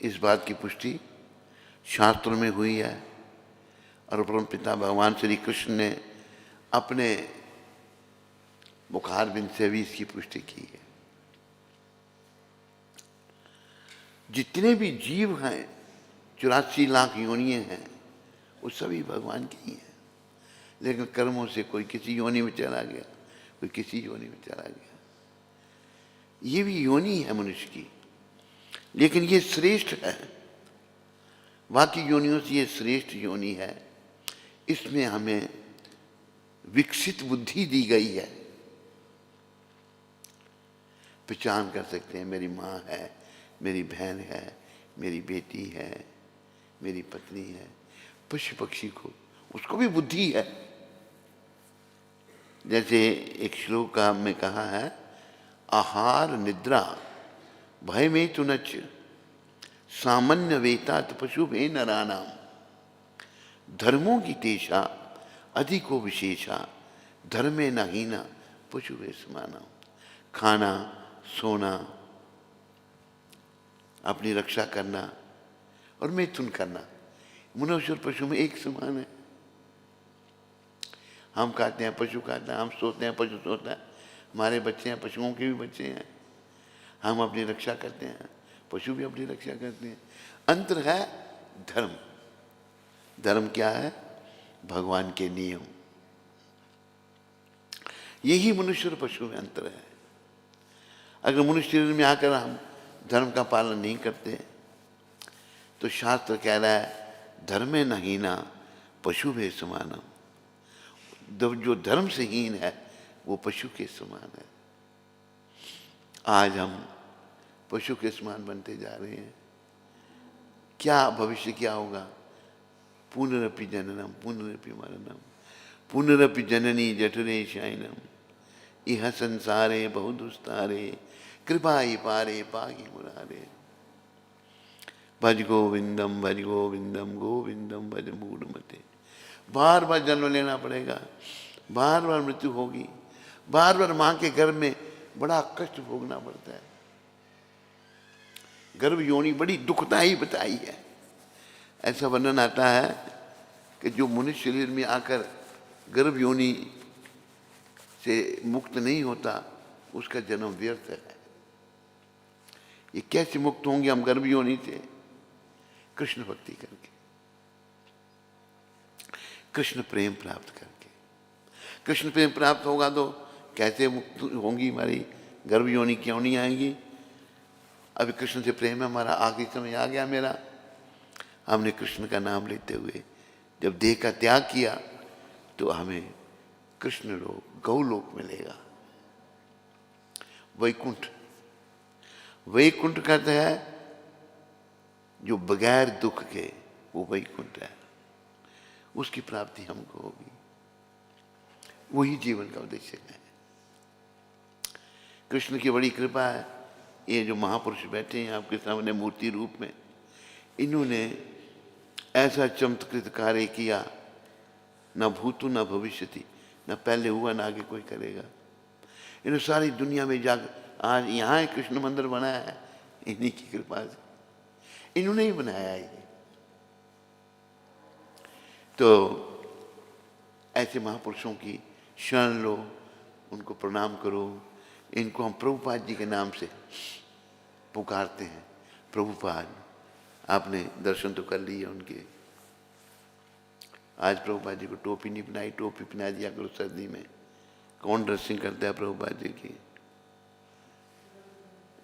इस बात की पुष्टि शास्त्रों में हुई है और परम पिता भगवान श्री कृष्ण ने अपने मुखारबिंद से भी इसकी पुष्टि की है। जितने भी जीव हैं 84 लाख योनियां हैं वो सभी भगवान की ही हैं, लेकिन कर्मों से कोई किसी योनि में चला गया, कोई किसी योनि में चला गया। ये भी योनि है मनुष्य की, लेकिन ये श्रेष्ठ है, बाकी योनियों से ये श्रेष्ठ योनि है। इसमें हमें विकसित बुद्धि दी गई है, पहचान कर सकते हैं मेरी माँ है, मेरी बहन है, मेरी बेटी है, मेरी पत्नी है। पशु पक्षी को उसको भी बुद्धि है। जैसे एक श्लोक में कहा है, आहार निद्रा भय में तुनच सामान्य वेतात पशु भे नरानाम धर्मों की तेषा अधिको विशेषा धर्मे न हीना पशु भे समाना। खाना, सोना, अपनी रक्षा करना और मैथुन करना मनुष्य और पशु में एक समान है। हम खाते हैं, पशु खाता है, हम सोते हैं, पशु सोता है, हमारे बच्चे हैं, पशुओं के भी बच्चे हैं। हम अपनी रक्षा करते हैं, पशु भी अपनी रक्षा करते हैं। अंतर है धर्म। धर्म क्या है? भगवान के नियम। यही मनुष्य और पशु में अंतर है। अगर मनुष्य शरीर में आकर हम धर्म का पालन नहीं करते तो शास्त्र कह रहा है धर्मे न हीना पशु भे समाना। जो धर्म से हीन है वो पशु के समान है। आज हम पशु के समान बनते जा रहे हैं। क्या भविष्य क्या होगा? पुनरपि जननम पुनरपि मरणम पुनरपि जननी जठरे शयनम इह संसारे बहुदुस्तारे कृपाई पारे पाहि मुरारे। भज गोविंदम गोविंदम भज मूढ़मते। बार बार जन्म लेना पड़ेगा, बार बार मृत्यु होगी, बार बार माँ के गर्भ में बड़ा कष्ट भोगना पड़ता है। गर्भ योनि बड़ी दुखदायी बताई है। ऐसा वर्णन आता है कि जो मनुष्य शरीर में आकर गर्भ योनि से मुक्त नहीं होता उसका जन्म व्यर्थ है। ये कैसे मुक्त होंगे हम गर्भ योनि से? कृष्ण भक्ति करके, कृष्ण प्रेम प्राप्त करके। कृष्ण प्रेम प्राप्त होगा तो कैसे मुक्त होंगी हमारी गर्भ योनि? क्यों नहीं आएंगी? अभी कृष्ण से प्रेम है हमारा, आखिरी समय आ गया मेरा। हमने कृष्ण का नाम लेते हुए जब देह का त्याग किया तो हमें कृष्ण लोक, गौलोक मिलेगा। वैकुंठ, वैकुंठ कहते हैं जो बगैर दुख के, वो वैकुंठ है। उसकी प्राप्ति हमको होगी। वही जीवन का उद्देश्य है। कृष्ण की बड़ी कृपा है। ये जो महापुरुष बैठे हैं आपके सामने मूर्ति रूप में, इन्होंने ऐसा चमत्कृत कार्य किया, न भूतु न भविष्यति, न पहले हुआ न आगे कोई करेगा। इन्होंने सारी दुनिया में जाकर आज यहाँ कृष्ण मंदिर बनाया है, इन्हीं की कृपा से। इन्होंने ही बनाया है ये। तो ऐसे महापुरुषों की शरण लो, उनको प्रणाम करो। इनको हम प्रभुपाद जी के नाम से पुकारते हैं। प्रभुपाद, आपने दर्शन तो कर लिए उनके। आज प्रभुपाद जी को टोपी नहीं पहनाई, टोपी पहना दिया करो सर्दी में। कौन ड्रेसिंग करता है प्रभुपाद जी की?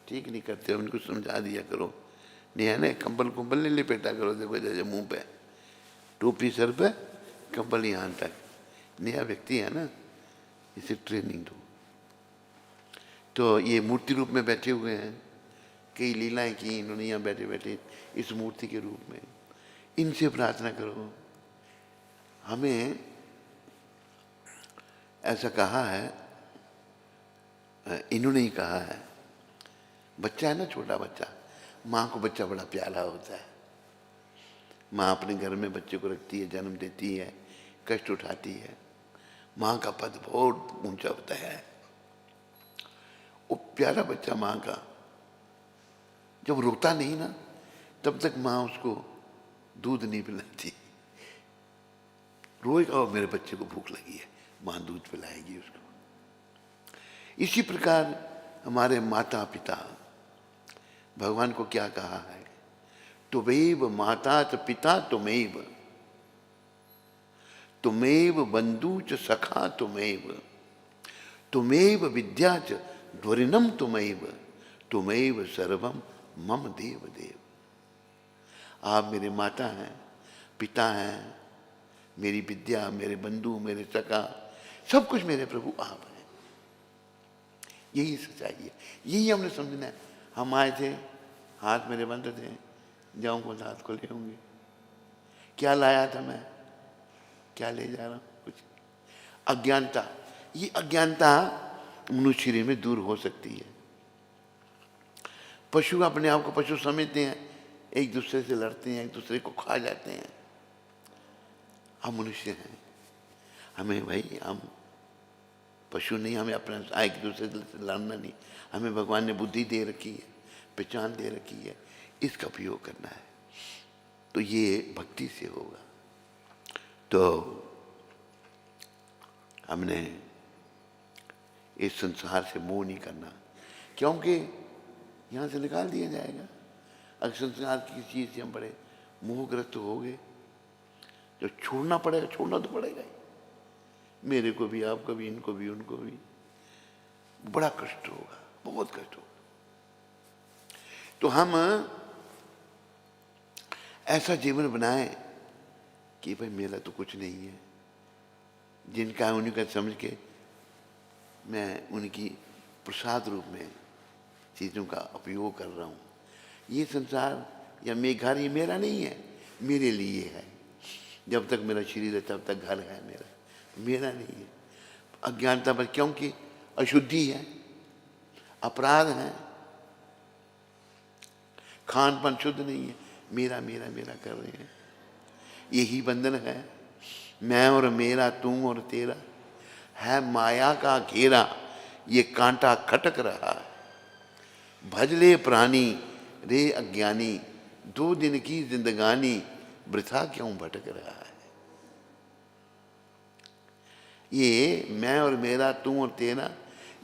ठीक नहीं करते, उनको समझा दिया करो। नहीं है ना, कंबल कुंबल नहीं लिपेटा करो। देखो जैसे मुंह पे टोपी, सर पे कंबल यहाँ तक। नया व्यक्ति है ना, इसे ट्रेनिंग दो। तो ये मूर्ति रूप में बैठे हुए हैं, कई लीलाएं की इन्होंने यहाँ बैठे बैठे इस मूर्ति के रूप में। इनसे प्रार्थना करो। हमें ऐसा कहा है, इन्होंने ही कहा है, बच्चा है ना, छोटा बच्चा, माँ को बच्चा बड़ा प्यारा होता है। माँ अपने घर में बच्चे को रखती है, जन्म देती है, कष्ट उठाती है। माँ का पद बहुत ऊंचा होता है। वो प्यारा बच्चा माँ का जब रोता नहीं ना, तब तक माँ उसको दूध नहीं पिलाती। रोज और मेरे बच्चे को भूख लगी है, माँ दूध पिलाएगी उसको। इसी प्रकार हमारे माता पिता, भगवान को क्या कहा है, तुमैव माता च पिता तुमैव, तुमैव बंधु च सखा तुमैव, तुमैव विद्या च ध्वरिनम तुमैव, तुमैव सर्वम मम देव देव। आप मेरे माता हैं, पिता हैं, मेरी विद्या, मेरे बंधु, मेरे सखा, सब कुछ मेरे प्रभु आप हैं। यही सच्चाई है, यही हमने समझना है। हम आए थे, हाथ मेरे बंद थे, जाऊंगा तो हाथ खुले होंगे। क्या लाया था मैं, क्या ले जा रहा हूं, कुछ अज्ञानता। ये अज्ञानता मनुष्य शरीर में दूर हो सकती है। पशु अपने आप को पशु समझते हैं, एक दूसरे से लड़ते हैं, एक दूसरे को खा जाते हैं। हम मनुष्य हैं, हमें भाई, हम पशु नहीं, हमें अपना एक दूसरे से लड़ना नहीं। हमें भगवान ने बुद्धि दे रखी है, पहचान दे रखी है, इसका उपयोग करना है। तो ये भक्ति से होगा। तो हमने इस संसार से मोह नहीं करना, क्योंकि यहाँ से निकाल दिया जाएगा। अगर संसार की चीज से हम बड़े मोहग्रस्त हो गए, जो छोड़ना पड़ेगा, छोड़ना तो पड़ेगा ही, मेरे को भी, आपको भी, इनको भी, उनको भी। बड़ा कष्ट होगा, बहुत कष्ट होगा। तो हम ऐसा जीवन बनाएं कि भाई मेरा तो कुछ नहीं है, जिनका है उन्हीं का समझ के मैं उनकी प्रसाद रूप में चीज़ों का उपयोग कर रहा हूँ। ये संसार या मेरे घर, ये मेरा नहीं है, मेरे लिए है। जब तक मेरा शरीर है तब तक घर है मेरा, मेरा नहीं है। अज्ञानता पर, क्योंकि अशुद्धि है, अपराध है, खान पान शुद्ध नहीं है, मेरा मेरा मेरा कर रहे हैं। यही बंधन है, मैं और मेरा, तू और तेरा, है माया का घेरा, ये कांटा खटक रहा है। भजले प्राणी रे अज्ञानी, 2 दिन की जिंदगानी, वृथा क्यों भटक रहा है। ये मैं और मेरा, तू और तेरा,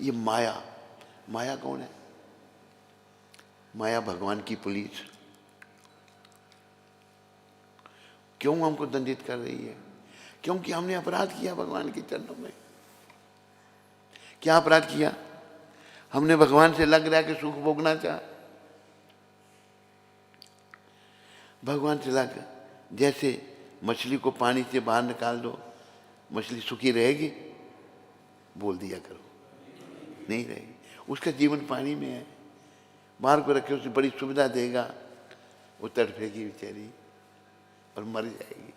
ये माया। माया कौन है? माया भगवान की पुलिस। क्यों हमको दंडित कर रही है? क्योंकि हमने अपराध किया भगवान के चरणों में। क्या अपराध किया? हमने भगवान से लग रहा कि सुख भोगना चाह, भगवान से लग, जैसे मछली को पानी से बाहर निकाल दो, मछली सुखी रहेगी? बोल दिया करो, नहीं रहेगी। उसका जीवन पानी में है, बाहर को रखे उसे बड़ी सुविधा देगा, वो तड़फेगी बेचारी और मर जाएगी।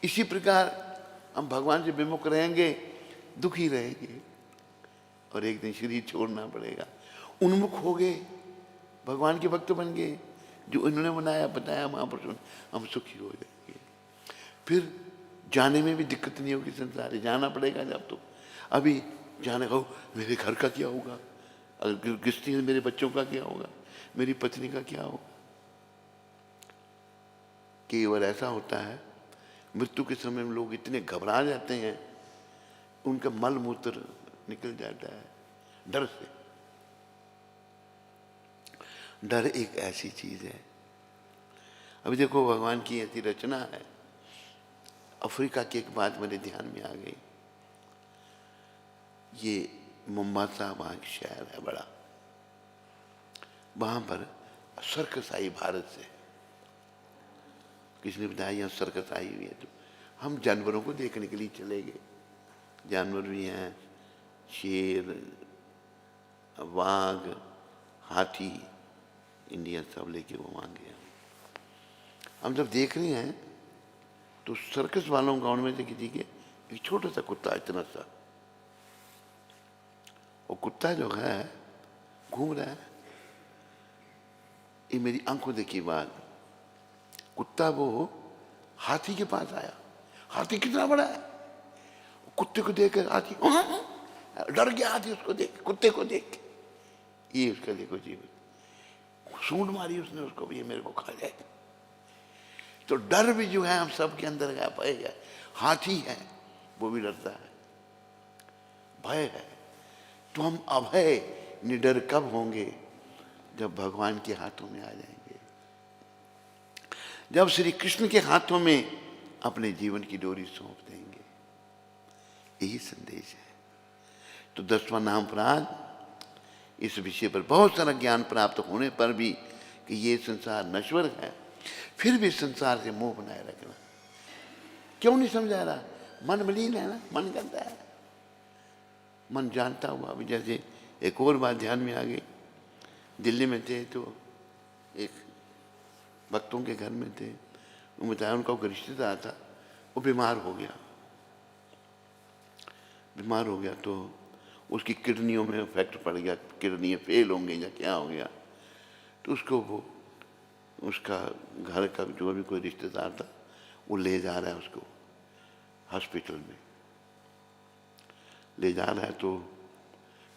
इसी प्रकार हम भगवान से विमुख रहेंगे, दुखी रहेंगे, और एक दिन शरीर छोड़ना पड़ेगा। उन्मुख हो गए, भगवान के भक्त बन गए, जो इन्होंने बनाया बताया महापुरुषों ने, हम सुखी हो जाएंगे। फिर जाने में भी दिक्कत नहीं होगी। संसार जाना पड़ेगा जब, तो अभी जाने का, मेरे घर का क्या होगा, अगर गृहस्थी है मेरे बच्चों का क्या होगा, मेरी पत्नी का क्या होगा। केवल ऐसा होता है, मृत्यु के समय में लोग इतने घबरा जाते हैं, उनका मल मूत्र निकल जाता है डर से। डर एक ऐसी चीज है। अभी देखो भगवान की ऐसी रचना है। अफ्रीका की एक बात मेरे ध्यान में आ गई। ये मोम्बासा वहाँ एक शहर है बड़ा, वहाँ पर सर्कस आई भारत से। किसी ने बताया यहाँ सर्कस आई हुई है, तो हम जानवरों को देखने के लिए चले गए। जानवर भी हैं, शेर, वाघ, हाथी, इंडिया सब लेके वो वहाँ गया। हम जब देख रहे हैं तो सर्कस वालों गाँव में से किसी के एक छोटा सा कुत्ता, इतना सा, वो कुत्ता जो है घूम रहा है। ये मेरी आंखों देखी बात। कुत्ता वो हाथी के पास आया। हाथी कितना बड़ा है, कुत्ते को देख कर हाथी डर गया। हाथी उसको देख, कुत्ते को देख, ये उसका देखो जीवन, सूंड मारी उसने उसको, ये मेरे को खा जाएगा। तो डर भी जो है हम सब के अंदर है, भय है। हाथी है वो भी डरता है, भय है। तो हम अभय निडर कब होंगे? जब भगवान के हाथों में आ जाएंगे, जब श्री कृष्ण के हाथों में अपने जीवन की डोरी सौंप देंगे। यही संदेश है। तो 10वां नाम अपराध, इस विषय पर बहुत सारा ज्ञान प्राप्त होने पर भी कि ये संसार नश्वर है, फिर भी संसार से मोह बनाए रखना। क्यों नहीं समझा रहा? मन मलिन है ना, मन गंदा है, मन जानता हुआ। अभी जैसे एक और बात ध्यान में आ गई, दिल्ली में थे तो एक भक्तों के घर में थे, वो बताया उनका कोई रिश्तेदार था, वो बीमार हो गया। बीमार हो गया तो उसकी किडनियों में इफेक्ट पड़ गया, किडनियाँ फेल होंगे या क्या हो गया। तो उसको वो उसका घर का जो भी कोई रिश्तेदार था वो ले जा रहा है उसको हॉस्पिटल में, ले जा रहा है। तो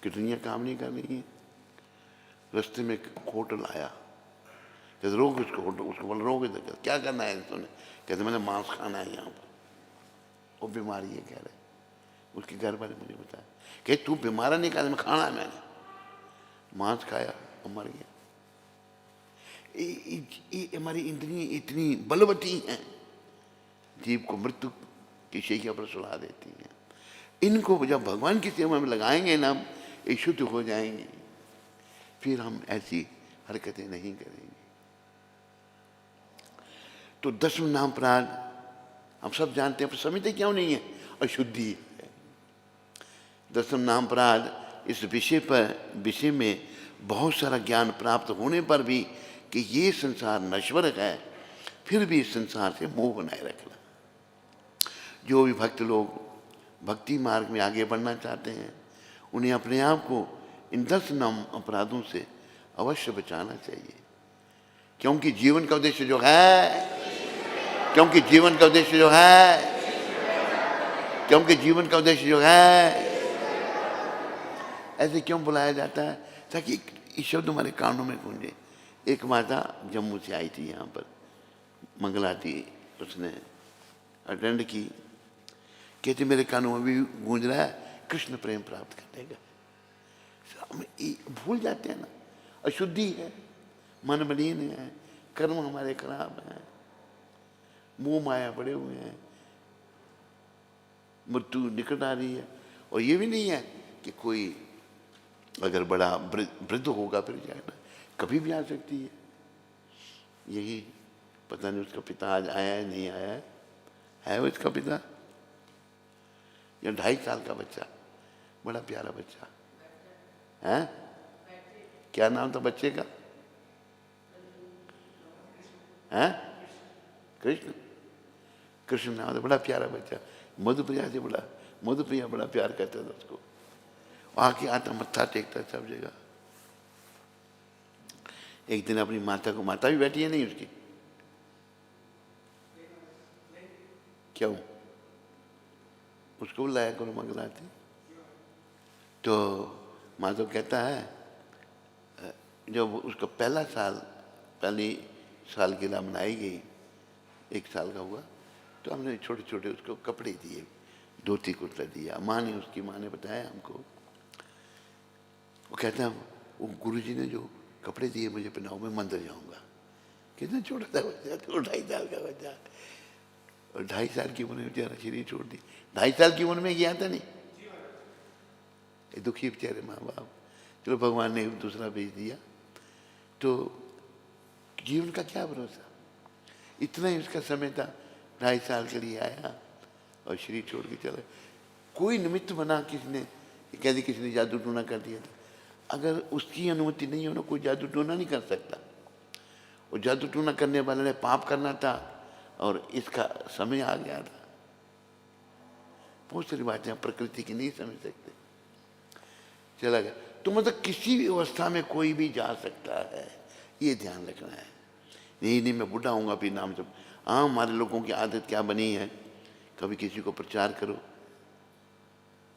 किडनियाँ काम नहीं कर रही हैं। रास्ते में एक होटल आया, कहते रोक उसको, होटल उसको बोला रोक इधर, क्या करना है तूने? कहते मैंने मांस खाना है यहाँ पर। वो बीमारी है कह रहे, उसके घर वाले मुझे बताया कि तू बीमार नहीं, कहा मैं खाना है, मैंने मांस खाया और मर गया। ये हमारी इंद्रियां इतनी बलवती हैं, जीव को मृत्यु की शैया पर सुला देती हैं। इनको जब भगवान की सेवा में लगाएंगे ना, ये शुद्ध हो जाएंगे, फिर हम ऐसी हरकतें नहीं करेंगे। तो 10वां नाम अपराध हम सब जानते हैं, पर समझते क्यों नहीं है? अशुद्धि है। 10वां नाम अपराध, इस विषय में बहुत सारा ज्ञान प्राप्त होने पर भी कि ये संसार नश्वर है, फिर भी इस संसार से मोह बनाए रखना। जो भी भक्त लोग भक्ति मार्ग में आगे बढ़ना चाहते हैं, उन्हें अपने आप को इन 10 नाम अपराधों से अवश्य बचाना चाहिए। क्योंकि जीवन का उद्देश्य जो है, क्योंकि जीवन का उद्देश्य जो है, क्योंकि जीवन का उद्देश्य जो है, ऐसे क्यों बुलाया जाता है? ताकि ये शब्द हमारे कानों में गूंजे। एक माता जम्मू से आई थी यहाँ पर, मंगलाती, उसने अटेंड की, कहते मेरे कानों में भी गूंज रहा है कृष्ण प्रेम प्राप्त करने का। हम भूल जाते हैं ना, अशुद्धि है, मन मलिन है, कर्म हमारे खराब हैं, मोह माया पड़े हुए हैं, मृत्यु निकट आ रही है। और ये भी नहीं है कि कोई अगर बड़ा वृद्ध होगा फिर जाएगा, कभी भी आ सकती है। यही पता नहीं उसका पिता आज आया है नहीं आया है वो इसका पिता, या 2.5 साल का बच्चा, बड़ा प्यारा बच्चा है। क्या नाम था बच्चे का? है कृष्ण, कृष्ण नाम था, बड़ा प्यारा बच्चा। मधुप्रिया से बड़ा, मधुप्रिया बड़ा प्यार करता था उसको, आके आता मत्था टेकता सब जगह। एक दिन अपनी माता को, माता भी बैठी है नहीं उसकी, क्यों उसको बुलाया करो मंगलाती। तो माता कहता है जब उसका पहली सालगिरह मनाई गई, 1 साल का हुआ, तो हमने छोटे छोटे उसको कपड़े दिए, धोती कुर्ता दिया। माँ ने, उसकी माँ ने बताया हमको, वो कहता है वो गुरुजी ने जो कपड़े दिए मुझे पहनाओ, मैं मंदिर जाऊंगा। कितना छोटा था बच्चा, तो 2.5 साल का बच्चा, और 2.5 साल की उम्र में बेचारा शरीर छोड़ दी। 2.5 साल की उम्र में गया था नहीं, ये दुखी बेचारे माँ बाप। चलो भगवान ने दूसरा भेज दिया। तो जीवन का क्या भरोसा, इतना ही उसका समय था, 2.5 साल के लिए आया और शरीर छोड़ के चला। कोई निमित्त बना किसने, कहते किसने जादू टोना कर दिया था। अगर उसकी अनुमति नहीं हो ना, कोई जादू टोना नहीं कर सकता। और जादू टोना करने वाले ने पाप करना था और इसका समय आ गया था। बहुत सारी बातें प्रकृति की नहीं समझ सकते, चला गया। तो मतलब किसी भी अवस्था में कोई भी जा सकता है, ये ध्यान रखना है। नहीं मैं बूढ़ा हूँगा फिर नाम सब। हाँ, हमारे लोगों की आदत क्या बनी है, कभी किसी को प्रचार करो,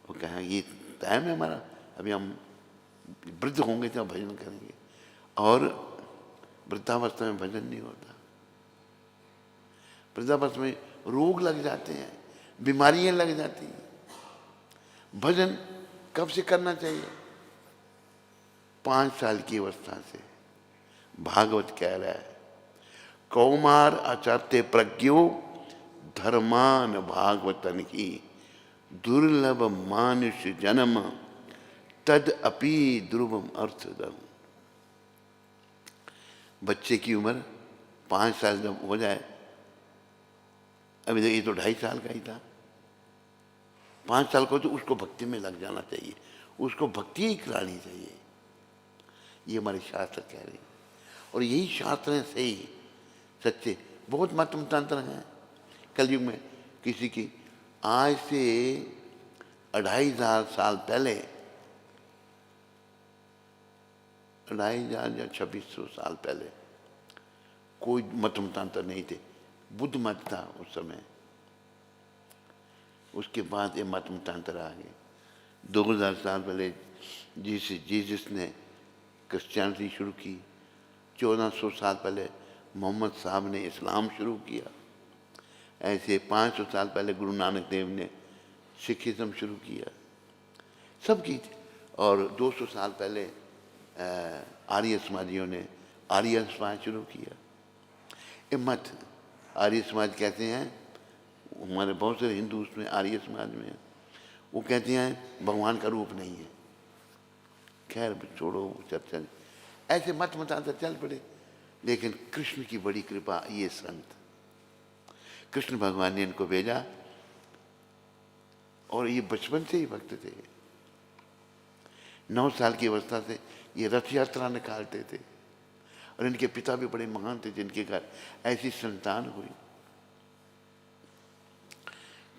वो कहा ये टाइम है हमारा, अभी हम वृद्ध होंगे तो भजन करेंगे, और वृद्धावस्था में भजन नहीं होता। वृद्धावस्था में रोग लग जाते हैं, बीमारियां लग जाती हैं। भजन कब से करना चाहिए? 5 साल की अवस्था से। भागवत कह रहा है, कौमार आचरते प्रज्ञो धर्मान भागवतन ही दुर्लभ मानुष जन्म तद अपि ध्रुवम अर्थदम। बच्चे की उम्र 5 साल जब हो जाए, अभी ये तो 2.5 साल का ही था, 5 साल को तो उसको भक्ति में लग जाना चाहिए, उसको भक्ति ही करानी चाहिए। ये हमारे शास्त्र कह रहे हैं, और यही शास्त्र हैं सही सच्चे। बहुत मत मतांतर हैं कलयुग में। किसी की आज से 2,500 साल पहले, 2,500 या 2,600 साल पहले कोई मत मतांतर नहीं थे। बुद्ध मत था उस समय, उसके बाद ये मत मतांतर आ गए। 2000 साल पहले जीसस ने क्रिश्चियनिटी शुरू की, 1400 साल पहले मोहम्मद साहब ने इस्लाम शुरू किया, ऐसे 500 साल पहले गुरु नानक देव ने सिखिज्म शुरू किया, सब की थी। और 200 साल पहले आर्य समाजियों ने आर्य समाज शुरू किया। ये मत आर्य समाज कहते हैं, हमारे बहुत से हिंदू उसमें आर्य समाज में हैं, वो कहते हैं भगवान का रूप नहीं है। खैर छोड़ो चर्चा, ऐसे मत मतांतर चल पड़े। लेकिन कृष्ण की बड़ी कृपा, ये संत, कृष्ण भगवान ने इनको भेजा, और ये बचपन से ही भक्त थे। 9 साल की अवस्था से ये रथ यात्रा निकालते थे, और इनके पिता भी बड़े महान थे जिनके घर ऐसी संतान हुई।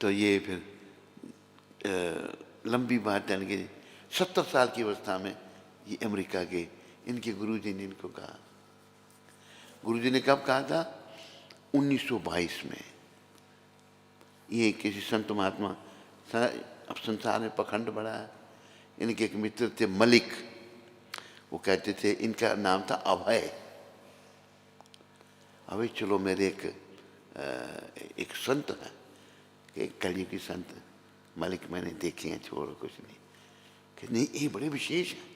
तो ये फिर लंबी बात है कि 70 साल की अवस्था में ये अमेरिका गए। इनके गुरुजी ने इनको कहा, गुरुजी ने कब कहा था? 1922 में। ये किसी संत महात्मा, अब संसार में पखंड बढ़ा है। इनके एक मित्र थे मलिक, वो कहते थे, इनका नाम था अभय। अभय चलो मेरे एक संत है, एक कलयुगी की संत मलिक मैंने देखे हैं, छोड़ो कुछ नहीं। कि नहीं, ये बड़े विशेष है।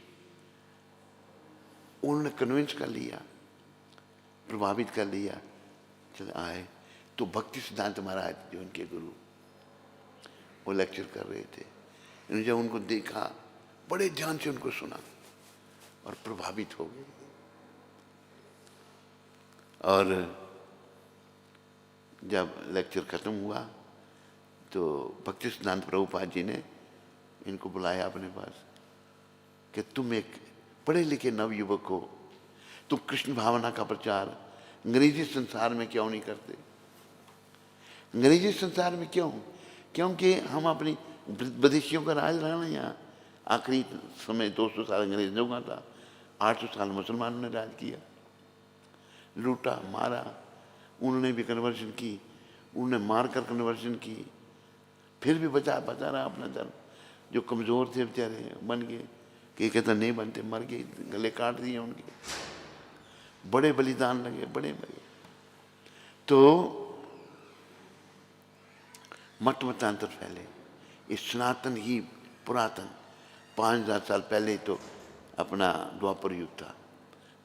उन्होंने कन्विंस कर लिया, प्रभावित कर लिया, चल आए। तो भक्ति सिद्धांत महाराज जो उनके गुरु, वो लेक्चर कर रहे थे। इन्होंने जब उनको देखा, बड़े ध्यान से उनको सुना और प्रभावित हो गए। और जब लेक्चर खत्म हुआ तो भक्ति सिद्धांत प्रभुपाद जी ने इनको बुलाया अपने पास कि तुम एक पढ़े लिखे नवयुवक हो, तुम कृष्ण भावना का प्रचार अंग्रेजी संसार में क्यों नहीं करते? अंग्रेजी संसार में क्यों? क्योंकि हम अपनी विदेशियों का राज रहा ना यहाँ। आखिरी समय 200 साल अंग्रेजों का था, 800 साल मुसलमानों ने राज किया, लूटा मारा। उन्होंने भी कन्वर्शन की, उन्होंने मार कर कन्वर्शन की, फिर भी बचा रहा अपना धर्म। जो कमज़ोर थे बेचारे बन गए, कि कहते नहीं बनते, मर गए, गले काट दिए उनके, बड़े बलिदान लगे, बड़े लगे। तो मत मतांतर फैले। इस सनातन ही पुरातन 5000 साल पहले तो अपना द्वापर युग था,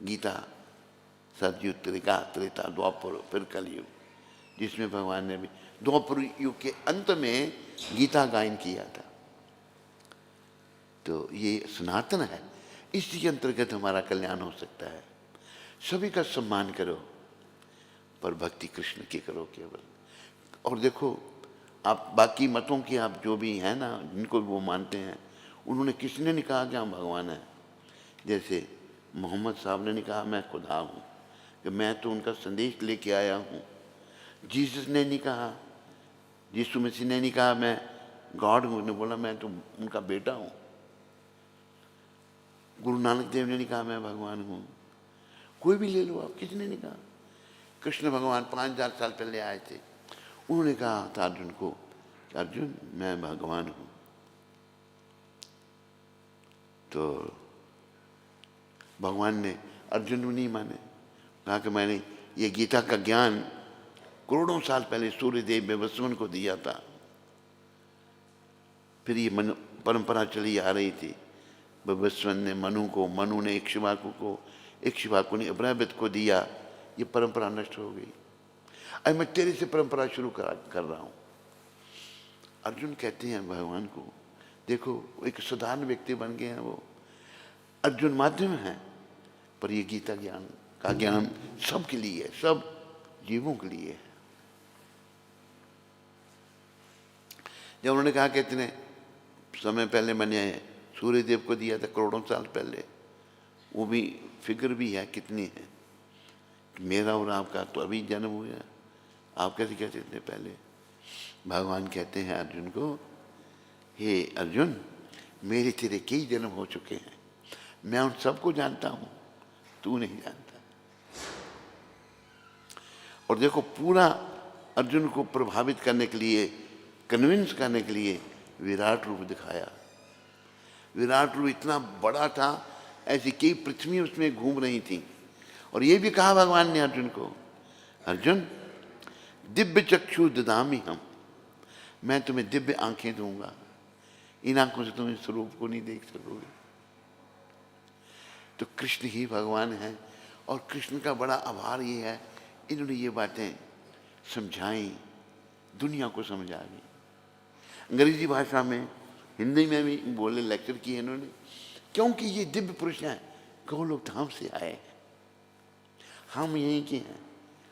गीता, सतयुग, त्रेता, द्वापर, फिर कलयुग, जिसमें भगवान ने भी द्वापर युग के अंत में गीता गायन किया था। तो ये सनातन है, इसी के अंतर्गत हमारा कल्याण हो सकता है। सभी का सम्मान करो, पर भक्ति कृष्ण की करो केवल। और देखो, आप बाकी मतों की आप जो भी हैं ना, जिनको वो मानते हैं, उन्होंने किसने नहीं कहा कि हम भगवान हैं? जैसे मोहम्मद साहब ने नहीं कहा मैं खुदा हूँ, कि मैं तो उनका संदेश लेके आया हूँ। जीसस ने नहीं कहा, यीशु मसीह ने नहीं कहा मैं गॉड हूँ, ने बोला मैं तो उनका बेटा हूँ। गुरु नानक देव ने नहीं कहा मैं भगवान हूँ। कोई भी ले लो आप, किसने नहीं कहा? कृष्ण भगवान 5000 साल पहले आए थे, उन्होंने कहा था अर्जुन को, अर्जुन मैं भगवान हूँ। तो भगवान ने अर्जुन को नहीं माने, कहा कि मैंने ये गीता का ज्ञान करोड़ों साल पहले सूर्यदेव में वसुवन को दिया था। फिर ये परंपरा चली आ रही थी। वसुवन ने मनु को, मनु ने इक्ष्वाकु को, इक्ष्वाकु ने अब्राहत को दिया। ये परंपरा नष्ट हो गई। अब मैं तेरे से परंपरा शुरू कर रहा हूँ। अर्जुन कहते हैं भगवान को, देखो एक साधारण व्यक्ति बन गए हैं वो। अर्जुन माध्यम है, पर ये गीता ज्ञान का ज्ञान सबके लिए है, सब जीवों के लिए है। जब उन्होंने कहा कि इतने समय पहले मैंने सूर्यदेव को दिया था, करोड़ों साल पहले, वो भी फिगर भी है कितनी है, मेरा और आपका तो अभी जन्म हुआ, आप कैसे कहते इतने पहले। भगवान कहते हैं अर्जुन को, हे अर्जुन, मेरे तेरे कई जन्म हो चुके हैं, मैं उन सबको जानता हूं, तू नहीं जानता। और देखो पूरा अर्जुन को प्रभावित करने के लिए, कन्विंस करने के लिए विराट रूप दिखाया। विराट रूप इतना बड़ा था, ऐसी कई पृथ्वी उसमें घूम रही थी। और ये भी कहा भगवान ने अर्जुन को, अर्जुन दिव्य चक्षु ददामी हम, मैं तुम्हें दिव्य आंखें दूंगा, इन आंखों से तुम इस स्वरूप को नहीं देख सकोगे। तो कृष्ण ही भगवान है। और कृष्ण का बड़ा आभार ये है, इन्होंने ये बातें समझाई, दुनिया को समझा दी। अंग्रेजी भाषा में, हिंदी में भी बोले, लेक्चर किए इन्होंने, क्योंकि ये दिव्य पुरुष हैं, गोलोक धाम से आए हैं, हम यहीं के हैं।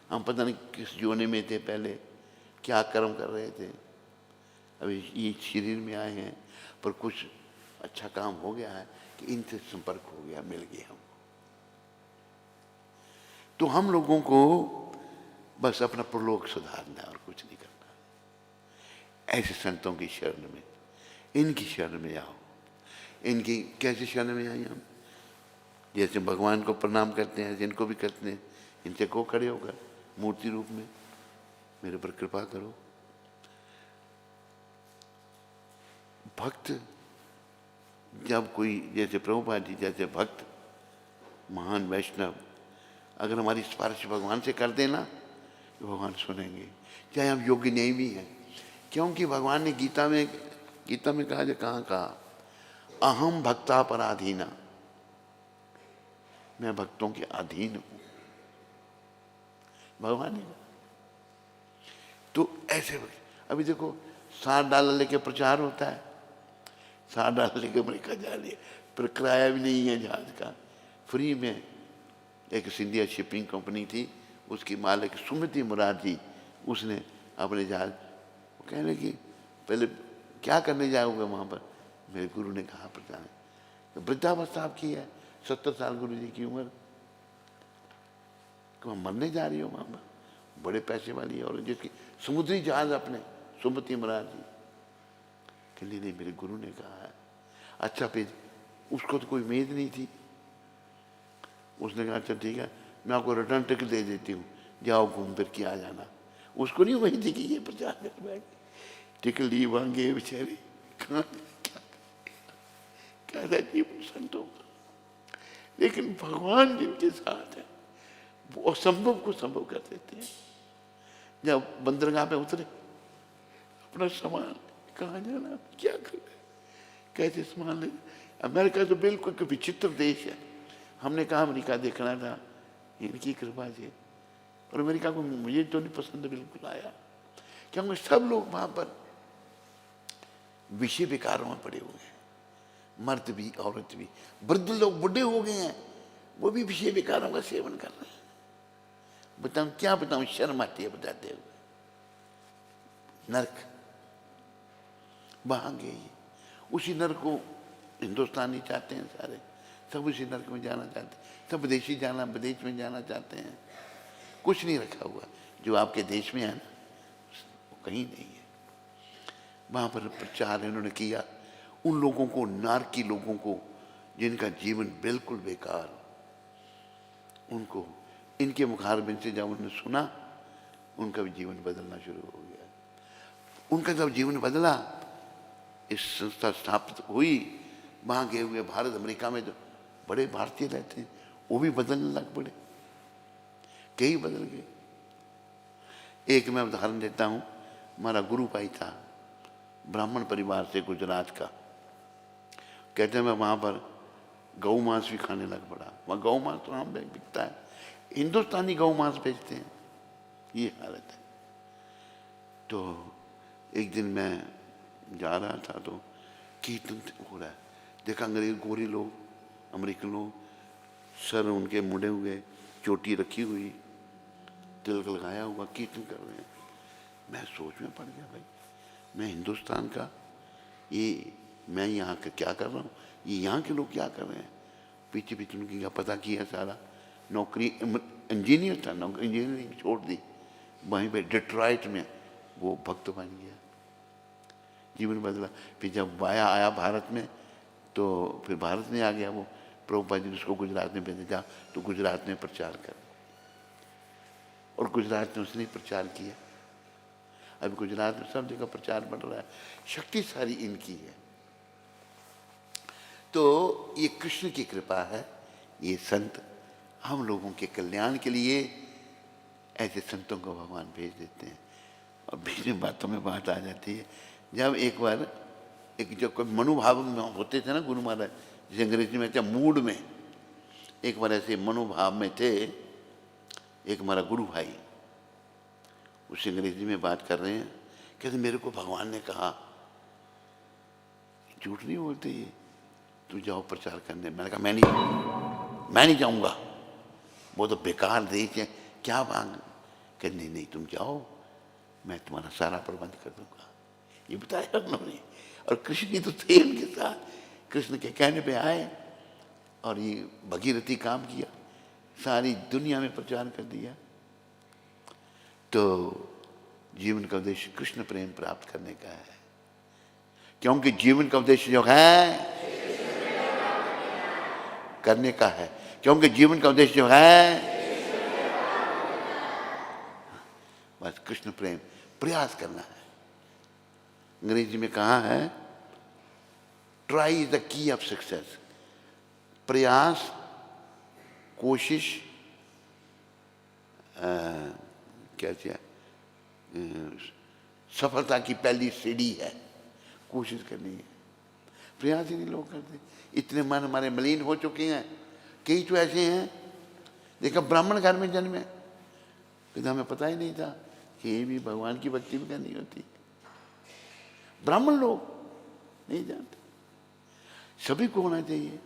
हम पता नहीं किस जोने में थे पहले, क्या कर्म कर रहे थे, अभी ये शरीर में आए हैं, पर कुछ अच्छा काम हो गया है कि इनसे संपर्क हो गया, मिल गया हम। तो हम लोगों को बस अपना प्रलोक सुधारना है और कुछ नहीं करना। ऐसे संतों की शरण में, इनकी शरण में आओ। इनकी कैसे शरण में आए हम? जैसे भगवान को प्रणाम करते हैं, जिनको भी करते हैं, इनसे को खड़े होकर मूर्ति रूप में, मेरे पर कृपा करो। भक्त जब कोई, जैसे प्रभुपाद जी जैसे भक्त, महान वैष्णव, अगर हमारी सिफारिश भगवान से कर देना, तो भगवान सुनेंगे, चाहे हम योग्य नहीं भी हैं। क्योंकि भगवान ने गीता में कहा, जो कहाँ कहा, अहम भक्ता पराधीना, मैं भक्तों के अधीन हूं, भगवान ने। तो ऐसे अभी देखो, $7 लेके प्रचार होता है, $7 लेके अमेरिका जा रही है, पर किराया भी नहीं है जहाज का, फ्री में। एक सिंधिया शिपिंग कंपनी थी, उसकी मालिक सुमति मुरारजी, उसने अपने जहाज, वो कहने लगी, पहले क्या करने जाओगे वहाँ पर? मेरे गुरु ने कहा प्रचार, तो वृद्धावस्था आपकी है, 70 साल गुरु जी की उम्र, तो मरने जा रही हो वहाँ पर? बड़े पैसे वाली है, और जिसकी समुद्री जहाज अपने, सुमति मुरारजी। कि नहीं, मेरे गुरु ने कहा है। अच्छा, फिर उसको तो कोई उम्मीद नहीं थी, उसने कहा अच्छा ठीक है, मैं आपको रिटर्न टिकट दे देती हूँ, जाओ घूम फिर के आ जाना। उसको नहीं उम्मीद थी कि ये प्रचार कर बैठे, टिकट लिए वहाँ गए बेचारे, कहाँ क्या जीवन संतों का। लेकिन भगवान जिनके साथ है, वो असंभव को संभव कर देते हैं। जब बंदरगाह पे उतरे, अपना सामान, कहाँ जाना, क्या करना, कैसे सामान ले। अमेरिका तो बिल्कुल एक विचित्र देश है। हमने कहा अमेरिका देखना था, इनकी कृपा से, और अमेरिका को मुझे तो नहीं पसंद बिल्कुल आया, क्योंकि सब लोग वहां पर विषय विकारों में पड़े हुए हैं, मर्द भी औरत भी। वृद्ध लोग बुढ़े हो गए हैं, वो भी विषय विकारों का सेवन कर रहे हैं। बताऊं क्या बताऊं, शर्म आती है बताते हुए। नर्क वहां गए, उसी नर्क को हिंदुस्तानी चाहते हैं सारे, सब उसी नर्क में जाना चाहते हैं, सब विदेशी जाना, विदेश में जाना चाहते हैं। कुछ नहीं रखा हुआ जो आपके देश में है ना, वो कहीं नहीं है। वहां पर प्रचार इन्होंने किया उन लोगों को, नारकी लोगों को, जिनका जीवन बिल्कुल बेकार, उनको इनके मुखारबिन से जब उन्होंने सुना, उनका भी जीवन बदलना शुरू हो गया। उनका जब जीवन बदला, इस संस्था स्थापित हुई, वहां गए हुए भारत अमेरिका में जो बड़े भारतीय रहते हैं, वो भी बदलने लग पड़े, कई बदल गए। एक मैं उदाहरण देता हूँ, हमारा गुरु भाई था, ब्राह्मण परिवार से, गुजरात का। कहते हैं मैं वहाँ पर गौ मांस भी खाने लग पड़ा। वहाँ गौ मांस तो हम बिकता है, हिंदुस्तानी गौ मांस बेचते हैं, ये हालत है। तो एक दिन मैं जा रहा था तो कीर्तन हो रहा है, देखा अंग्रेज गोरे लोग, अमेरिकन लोग, सर उनके मुड़े हुए, चोटी रखी हुई, तिलक लगाया हुआ, कीर्तन कर रहे हैं। मैं सोच में पड़ गया, भाई मैं हिंदुस्तान का, ये मैं यहाँ का क्या कर रहा हूँ, ये यहाँ के लोग क्या कर रहे हैं। पीछे पीछे उनकी का पता किया सारा, नौकरी इंजीनियर था, नौकरी इंजीनियरिंग छोड़ दी, वहीं पे डिट्रॉइट में वो भक्त बन गया, जीवन बदला। फिर जब वाया आया भारत में, तो फिर भारत में आ गया वो, प्रभुपाद जी उसको गुजरात में भेजा, जा तो गुजरात में प्रचार कर, और गुजरात में उसने प्रचार किया। अभी गुजरात में सब जगह प्रचार बढ़ रहा है, शक्ति सारी इनकी है। तो ये कृष्ण की कृपा है, ये संत हम लोगों के कल्याण के लिए ऐसे संतों को भगवान भेज देते हैं। और बीच में बातों में बात आ जाती है, जब एक बार जब कोई मनोभाव में होते थे ना गुरु महाराज, जैसे अंग्रेजी में क्या मूड में, एक बार ऐसे मनोभाव में थे, एक हमारा गुरु भाई उससे अंग्रेजी में बात कर रहे हैं, कहते मेरे को भगवान ने कहा, झूठ नहीं बोलते ये, तू जाओ प्रचार करने। मैंने कहा मैं नहीं जाऊंगा, वो तो बेकार देश है, क्या मांग। कहते नहीं तुम जाओ, मैं तुम्हारा सारा प्रबंध कर दूंगा, ये बताया उन्होंने। और कृष्ण जी तो थे उनके साथ, कृष्ण के कहने पे आए और ये भगीरथी काम किया, सारी दुनिया में प्रचार कर दिया। तो जीवन का उद्देश्य कृष्ण प्रेम प्राप्त करने का है, क्योंकि जीवन का उद्देश्य जो है करने का है, क्योंकि जीवन का उद्देश्य जो है बस कृष्ण प्रेम, प्रयास करना है। अंग्रेजी में कहा है try is the key of success, प्रयास, कोशिश, क्या सफलता की पहली सीढ़ी है, कोशिश करनी है। प्रयास ही नहीं लोग करते, इतने मन हमारे मलिन हो चुके हैं। कई तो ऐसे हैं, देखा ब्राह्मण घर में जन्मे, फिर हमें पता ही नहीं था कि ये भी भगवान की भक्ति भी करनी होती। ब्राह्मण लोग नहीं जानते, सभी को होना चाहिए।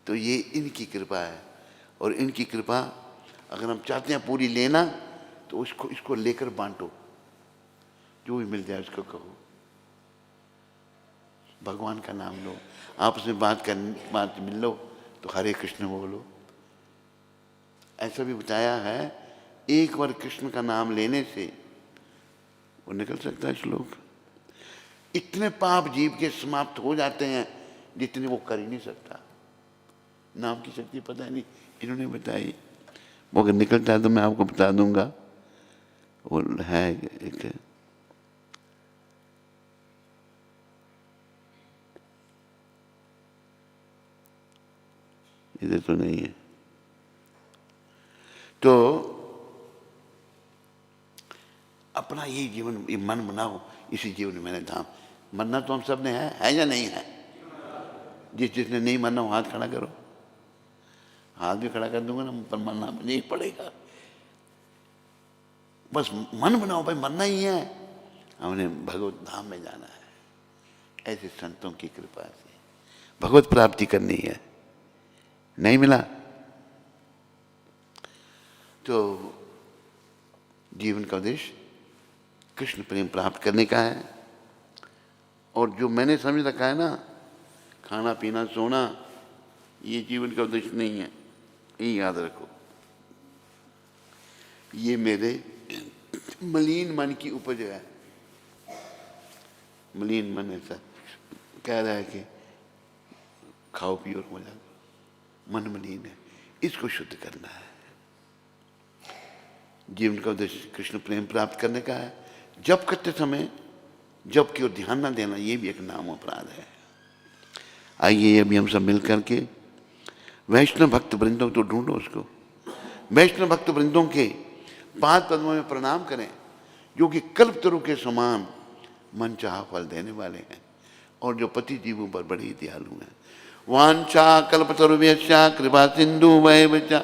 तो ये इनकी कृपा है, और इनकी कृपा अगर हम चाहते हैं पूरी लेना, तो इसको लेकर बांटो, जो भी मिल जाए उसको कहो, भगवान का नाम लो, आपस में बात मिल लो तो हरे कृष्ण बोलो। ऐसा भी बताया है, एक बार कृष्ण का नाम लेने से वो निकल सकता है श्लोक, इतने पाप जीव के समाप्त हो जाते हैं जितने वो कर ही नहीं सकता। नाम की शक्ति पता नहीं, इन्होंने बताई, वो अगर निकलता है तो मैं आपको बता दूंगा। वो है एक इधर तो नहीं है, तो अपना ये जीवन, ये मन बनाओ, इसी जीवन में मैंने धाम। मरना तो हम सब ने है या नहीं है? जिसने नहीं मरना वो हाथ खड़ा करो। हाथ भी खड़ा कर दूंगा ना, पर मरना मुझे ही पड़ेगा। बस मन बनाओ भाई, मरना ही है, हमने भगवत धाम में जाना है। ऐसे संतों की कृपा से भगवत प्राप्ति करनी है। नहीं मिला तो जीवन का उद्देश्य कृष्ण प्रेम प्राप्त करने का है। और जो मैंने समझ रखा है ना, खाना पीना सोना, ये जीवन का उद्देश्य नहीं है, ये याद रखो। ये मेरे मलिन मन की उपज है। मलिन मन ऐसा कह रहा है कि खाओ पियो और मजा करो, मन मलिन है, इसको शुद्ध करना है। जीवन का उद्देश्य कृष्ण प्रेम प्राप्त करने का है। जप करते समय जप की ओर ध्यान ना देना, ये भी एक नाम अपराध है। आइए अभी हम सब मिल करके वैष्णव भक्त वृंदों, तो ढूंढो उसको, वैष्णव भक्त वृंदों के पाद पद्मों में प्रणाम करें, जो कि कल्पतरु के समान मन चाह फल देने वाले हैं और जो पति जीवों पर बड़े ही दयालु हैं। वांछा कल्पतरुभ्यश्च कृपा सिंधु वैव च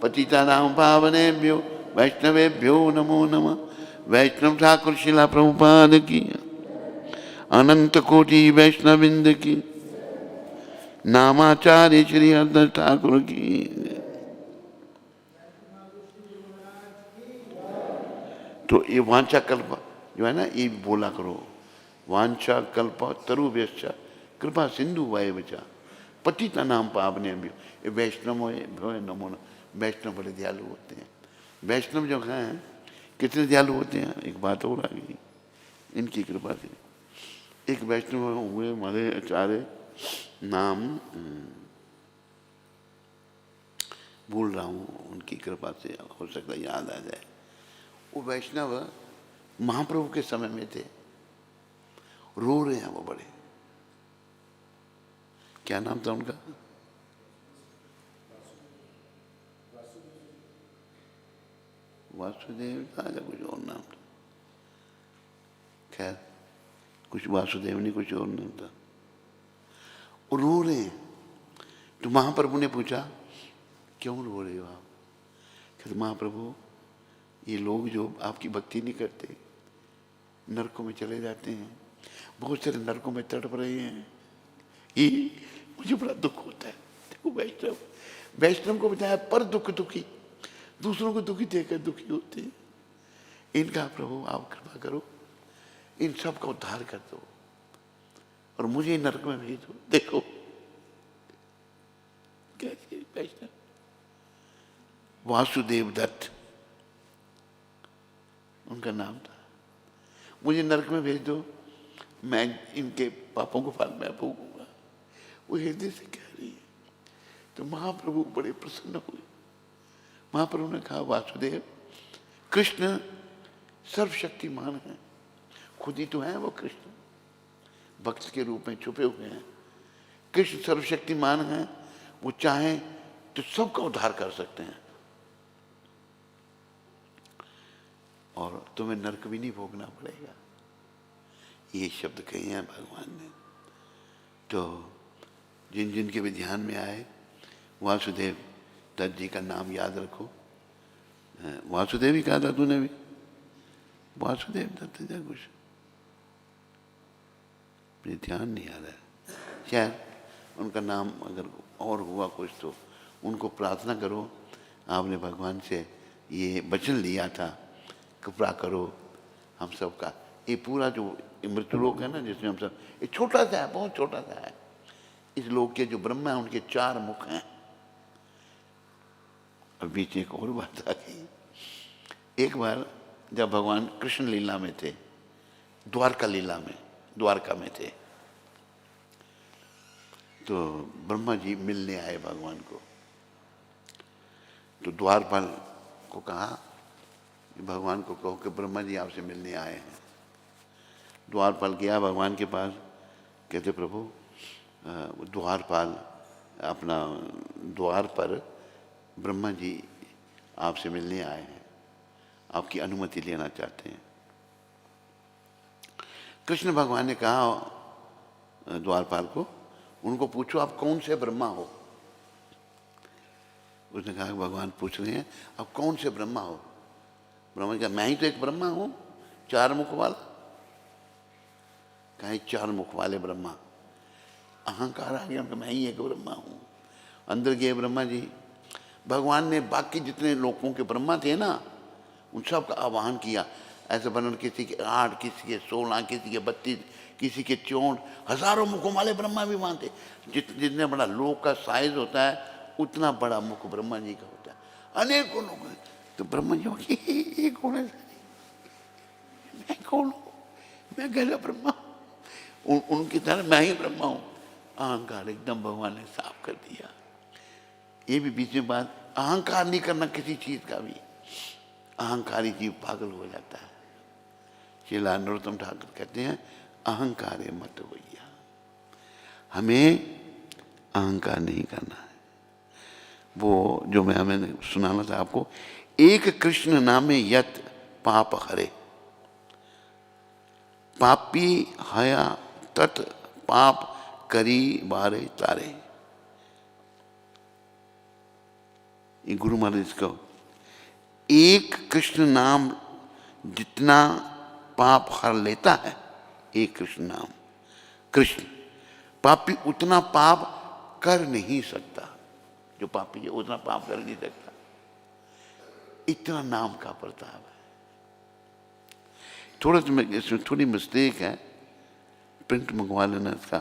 पतितानां पावनेभ्यो वैष्णवेभ्यो नमो नमः। वैष्णव ठाकुर शिला प्रभुपाद की, अनंत कोटि वैष्णविंद की, नामाचार्य श्री हरदास ठाकुर की। तो ये वांछा कल्प जो है ना, ये बोला करो, वांछा कल्प तरुभ्यश्च कृपा सिंधु वैव च पतितानां पावनेभ्यो। ये वैष्णव नमो नमः। वैष्णव बड़े दयालु होते हैं। वैष्णव जो हैं कितने दयालु होते हैं, एक बात और आ गई इनकी कृपा से। एक वैष्णव हुए हमारे आचार्य, नाम भूल रहा हूँ, उनकी कृपा से हो सकता है याद आ जाए। वो वैष्णव महाप्रभु के समय में थे, रो रहे हैं वो बड़े। क्या नाम था उनका? वासुदेव था या कुछ और नाम था? खैर कुछ वासुदेव नहीं, कुछ और नाम था। वो रो रहे हैं। तो महाप्रभु ने पूछा, क्यों रो रहे हो आप? कहते महाप्रभु, ये लोग जो आपकी भक्ति नहीं करते नरकों में चले जाते हैं, बहुत सारे नरकों में तड़प रहे हैं, ये मुझे बड़ा दुख होता है। देखो वैष्णव, वैष्णव को बताया पर दुख दुखी, दूसरों को दुखी देकर दुखी होते हैं। इनका प्रभु आप कृपा करो, इन सब का उद्धार कर दो और मुझे नरक में भेज दो। देखो कैसे वैष्णव। वासुदेव दत्त उनका नाम था। मुझे नरक में भेज दो, मैं इनके पापों को फल मैं भोगूंगा। वो हृदय से कह रही है। तो महाप्रभु बड़े प्रसन्न हुए। महाप्रभु ने कहा, वासुदेव, कृष्ण सर्वशक्तिमान है, खुद ही तो है वो कृष्ण, भक्त के रूप में छुपे हुए हैं। कृष्ण सर्वशक्तिमान है, वो चाहे तो सबका उद्धार कर सकते हैं और तुम्हें नरक भी नहीं भोगना पड़ेगा। ये शब्द कहे हैं भगवान ने। तो जिन जिन के भी ध्यान में आए, वासुदेव दत्त जी का नाम याद रखो। वासुदेव ही कहा था तूने भी, वासुदेव दत्त जा कुछ मुझे ध्यान नहीं आ रहा है। शायद उनका नाम अगर और हुआ कुछ तो उनको प्रार्थना करो। आपने भगवान से ये वचन लिया था, कृपा करो हम सब का। ये पूरा जो मृत्युलोक है ना, जिसमें हम सब, ये छोटा सा है, बहुत छोटा सा है। इस लोक के जो ब्रह्मा है उनके 4 मुख हैं। और बीच एक और बात आ गई। एक बार जब भगवान कृष्ण लीला में थे, द्वारका लीला में, द्वारका में थे, तो ब्रह्मा जी मिलने आए भगवान को। तो द्वारपाल को कहा, भगवान को कहो कि ब्रह्मा जी आपसे मिलने आए हैं। द्वारपाल गया भगवान के पास। कहते प्रभु, द्वारपाल अपना द्वार पर ब्रह्मा जी आपसे मिलने आए हैं, आपकी अनुमति लेना चाहते हैं। कृष्ण भगवान ने कहा द्वारपाल को, उनको पूछो आप कौन से ब्रह्मा हो। उसने कहा भगवान पूछ रहे हैं आप कौन से ब्रह्मा हो। ब्रह्मा ने कहा मैं ही तो एक ब्रह्मा हूं, 4 मुख वाला। कहा 4 मुख वाले ब्रह्मा। अहंकार आ गया, मैं ही एक ब्रह्मा हूं। अंदर गए ब्रह्मा जी। भगवान ने बाकी जितने लोगों के ब्रह्मा थे ना, उन सब का आह्वान किया। ऐसे बनन किसी के 8, किसी के 16, किसी के 32, किसी के 64, हजारों मुखों वाले ब्रह्मा भी वहां थे। जितने बड़ा लोक का साइज होता है उतना बड़ा मुख ब्रह्मा जी का होता है। अनेकों लोग हैं। तो ब्रह्मा जी ये कौन है? मैं कौन हूँ? मैं गहरा ब्रह्मा। उनकी तरह मैं ही ब्रह्मा हूँ। अहंकार एकदम भगवान ने साफ कर दिया। ये भी बीच में बात, अहंकार नहीं करना किसी चीज का भी। अहंकारी जीव पागल हो जाता है। श्रीला नरोत्तम ठाकुर कहते हैं अहंकार मत होइया। हमें अहंकार नहीं करना है। वो जो मैं हमें सुनाना था आपको, एक कृष्ण नामे यत पाप हरे, पापी हया तत् पाप करी बारे तारे। ये गुरु महाराज को एक कृष्ण नाम जितना पाप हर लेता है, एक कृष्ण नाम, कृष्ण, पापी उतना पाप कर नहीं सकता। जो पापी है उतना पाप कर नहीं सकता। इतना नाम का प्रताप है। थोड़ा सा इसमें थोड़ी मिस्टेक है, प्रिंट मंगवा लेना इसका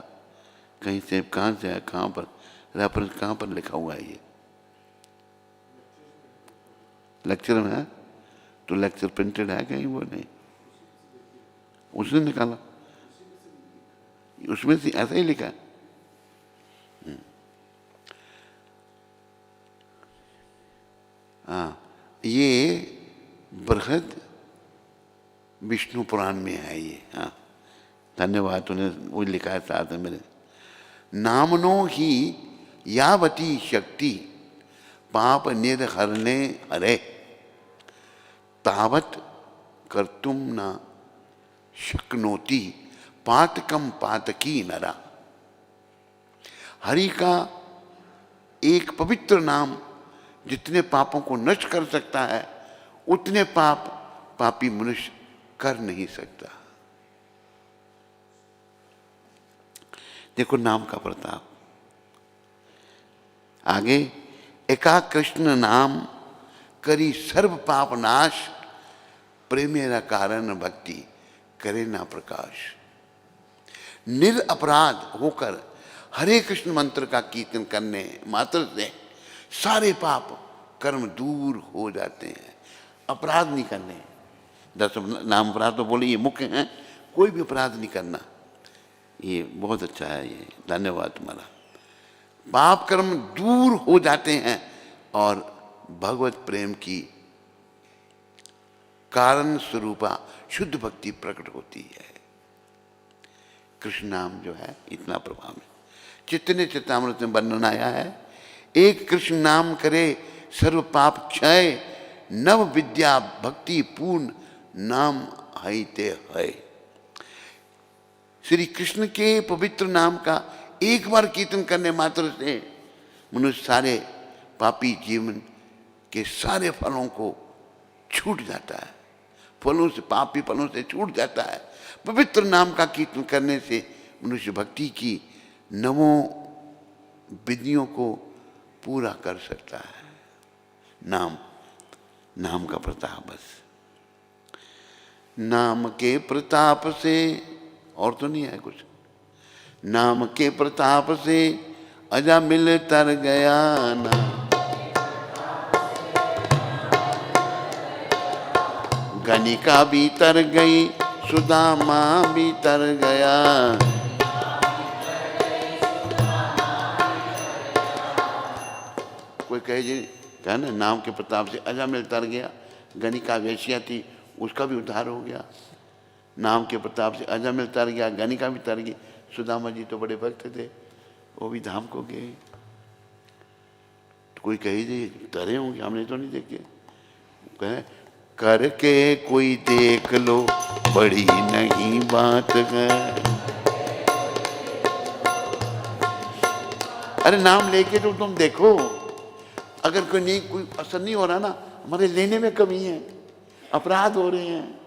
कहीं से, कहाँ से है, कहाँ पर रेफरेंस कहाँ पर लिखा हुआ है। ये लेक्चर में है तो लेक्चर प्रिंटेड है कहीं, वो नहीं, उसने निकाला, उसमें से ऐसा ही लिखा है। हाँ, ये बृहद विष्णु पुराण में है ये। हाँ, धन्यवाद, तूने वो लिखा है साथ में मेरे। नामनो ही यावती शक्ति पाप निर्हरणे हरे, तावत कर्तुम न शक्नोति पातकम पातकी नरा। हरि का एक पवित्र नाम जितने पापों को नष्ट कर सकता है, उतने पाप पापी मनुष्य कर नहीं सकता। देखो नाम का प्रताप। आगे, एका कृष्ण नाम करी सर्व पाप नाश, प्रेमेरा कारण भक्ति करे ना प्रकाश। निरपराध होकर हरे कृष्ण मंत्र का कीर्तन करने मात्र से सारे पाप कर्म दूर हो जाते हैं। अपराध नहीं करने, 10 नाम अपराध तो बोले ये मुख्य हैं, कोई भी अपराध नहीं करना। ये बहुत अच्छा है, ये धन्यवाद तुम्हारा। पाप कर्म दूर हो जाते हैं और भगवत प्रेम की कारण स्वरूपा शुद्ध भक्ति प्रकट होती है। कृष्ण नाम जो है इतना प्रभाव है। चित्तने चित्तामृत में वर्णन आया है, एक कृष्ण नाम करे सर्व पाप क्षय, नव विद्या भक्ति पूर्ण नाम हईते है। श्री कृष्ण के पवित्र नाम का एक बार कीर्तन करने मात्र से मनुष्य सारे पापी जीवन के सारे फलों को छूट जाता है, फलों से, पापी फलों से छूट जाता है। पवित्र नाम का कीर्तन करने से मनुष्य भक्ति की नवों विधियों को पूरा कर सकता है। नाम का प्रताप, बस नाम के प्रताप से, और तो नहीं है कुछ। नाम के प्रताप से अजामिल तर गया ना, गणिका भी तर गई, सुदामा भी तर गया। कोई कहे जी, कहा ना, नाम के प्रताप से अजामिल तर गया, गणिका वेश्या थी उसका भी उद्धार हो गया। नाम के प्रताप से अजामिल तर गया, गणिका भी तर गई। सुदामा जी तो बड़े भक्त थे, वो भी धाम को गए। तो कोई कहे जी तरे होंगे, हमने तो नहीं देखे। कहे करके कोई देख लो, बड़ी नहीं बात है। अरे नाम लेके तो तुम देखो, अगर कोई असर नहीं हो रहा ना, हमारे लेने में कमी है, अपराध हो रहे हैं,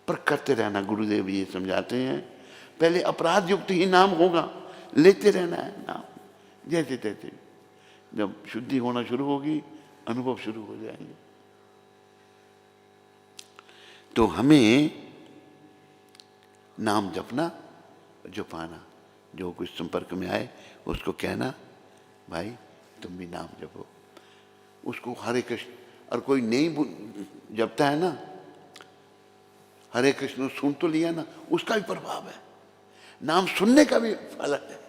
पर करते रहना। गुरुदेव ये समझाते हैं, पहले अपराध युक्त ही नाम होगा, लेते रहना है नाम, जैसे तैसे। जब शुद्धि होना शुरू होगी, अनुभव शुरू हो जाएंगे। तो हमें नाम जपना, जपाना। जो कुछ संपर्क में आए उसको कहना, भाई तुम भी नाम जपो। उसको हरे कृष्ण, और कोई नहीं जपता है ना, हरे कृष्ण सुन तो लिया ना, उसका भी प्रभाव है। नाम सुनने का भी फल है।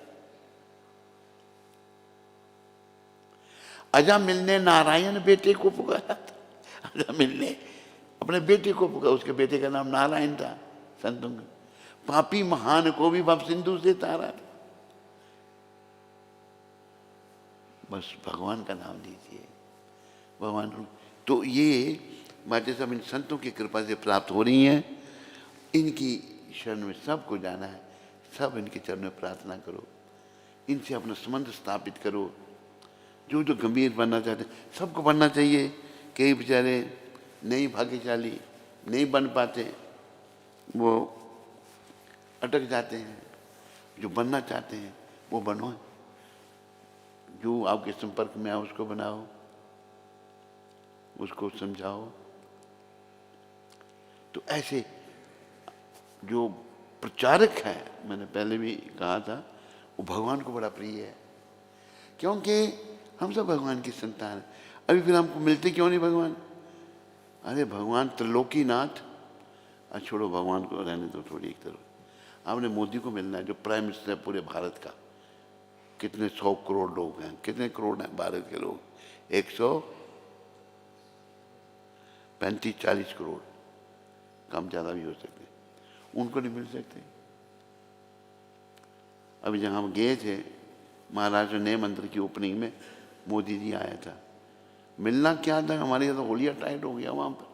अजामिल ने नारायण बेटे को पुकारा था। अजामिल ने अपने बेटे को पुकारा, उसके बेटे का नाम नारायण था। संतुंग पापी महान को भी भव सिंधु से तारा। बस भगवान का नाम लीजिए, भगवान। तो ये बातें सब इन संतों की कृपा से प्राप्त हो रही हैं। इनकी शरण में सबको जाना है, सब इनके चरण में प्रार्थना करो, इनसे अपना संबंध स्थापित करो। जो जो गंभीर बनना चाहते हैं सबको बनना चाहिए। कई बेचारे नहीं भाग्यशाली, नहीं बन पाते, वो अटक जाते हैं। जो बनना चाहते हैं वो बनो, जो आपके संपर्क में आए उसको बनाओ, उसको समझाओ। तो ऐसे जो प्रचारक है, मैंने पहले भी कहा था, वो भगवान को बड़ा प्रिय है, क्योंकि हम सब भगवान की संतान हैं। अभी फिर हमको मिलते क्यों नहीं भगवान? अरे भगवान त्रिलोकीनाथ, छोड़ो भगवान को रहने दो थोड़ी एक तरफ। आपने मोदी को मिलना है जो प्राइम मिनिस्टर है पूरे भारत का। कितने 100 करोड़ लोग हैं, कितने करोड़ हैं भारत के लोग? 135-40 करोड़, कम ज़्यादा भी हो सकते। उनको नहीं मिल सकते? अभी जहाँ हम गए थे महाराष्ट्र नए मंदिर की ओपनिंग में, मोदी जी आया था। मिलना क्या था, हमारे यहाँ तो होलिया टाइट हो गया, वहाँ पर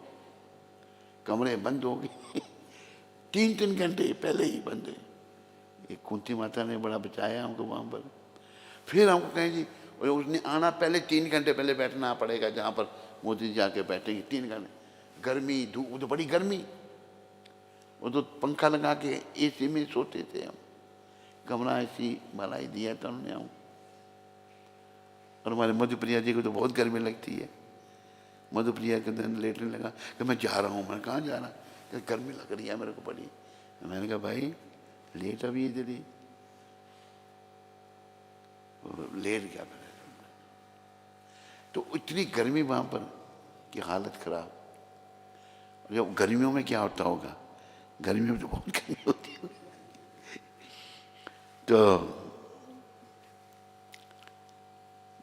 कमरे बंद हो गए 3-3 घंटे पहले ही बंद है। एक कुंती माता ने बड़ा बचाया हमको वहाँ पर। फिर हमको कहें जी उसने आना पहले 3 घंटे पहले बैठना पड़ेगा जहाँ पर मोदी जी जाके बैठेंगे। 3 घंटे गर्मी, धूप, तो बड़ी गर्मी, वो तो पंखा लगा के एसी में सोते थे हम। कमरा ऐसी भलाई दिया था उन्होंने हम। और हमारे मधुप्रिया जी को तो बहुत गर्मी लगती है। मधुप्रिया के दिन लेटने लगा कि मैं जा रहा हूँ। मैं कहाँ जा रहा? कि गर्मी लग रही है मेरे को बड़ी। मैंने कहा भाई लेट अभी इधर ही, लेट क्या करे। तो इतनी गर्मी वहाँ पर कि हालत खराब। जब गर्मियों में क्या होता होगा, गर्मियों में तो बहुत गर्मी होती है। तो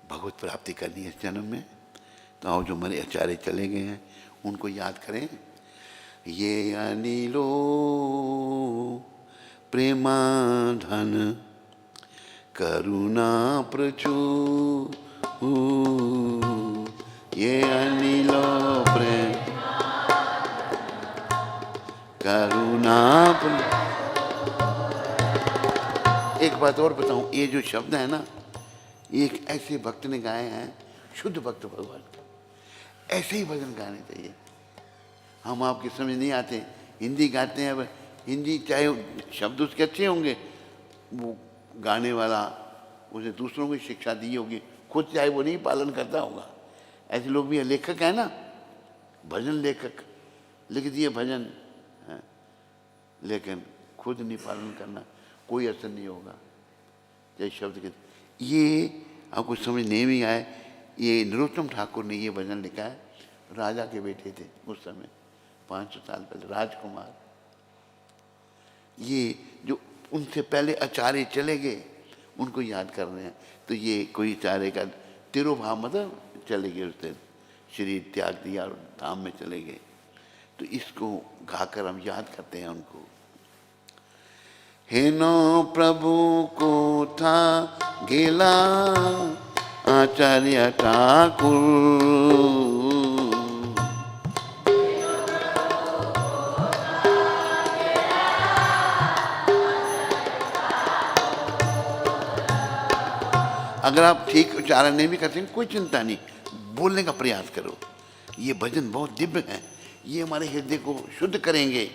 भगवत प्राप्ति करनी है इस जन्म में, तो आओ जो हमारे आचार्य चले गए हैं उनको याद करें। ये अनिलो प्रेमाधन करुणा प्रचुर, ये अनिलो प्रेम करुणा। एक बात और बताऊं, ये जो शब्द है ना, एक ऐसे भक्त ने गाए हैं, शुद्ध भक्त भगवान के, ऐसे ही भजन गाने चाहिए। हम आपके समझ नहीं आते, हिंदी गाते हैं। अब हिंदी चाहे शब्द उसके अच्छे होंगे, वो गाने वाला उसे दूसरों को शिक्षा दी होगी, खुद चाहे वो नहीं पालन करता होगा। ऐसे लोग भी हैं, लेखक है ना, भजन लेखक लिख दिए भजन है, लेकिन खुद नहीं पालन करना, कोई असर नहीं होगा। चाहे शब्द के, ये आपको समझ नहीं भी आए, ये नरोत्तम ठाकुर ने ये भजन लिखा है। राजा के बेटे थे उस समय 500 साल पहले, राजकुमार। ये जो उनसे पहले आचार्य चले गए उनको याद कर रहे हैं। तो ये कोई आचार्य का तिरुभाव मतलब चले गए, उस दिन शरीर त्याग दिया और धाम में चले गए। तो इसको गाकर हम याद करते हैं उनको। हेनो प्रभु को था गेला आचार्य ठाकुर, अगर आप ठीक उच्चारण नहीं भी करते कोई चिंता नहीं, बोलने का प्रयास करो। ये भजन बहुत दिव्य है, ये हमारे हृदय को शुद्ध करेंगे।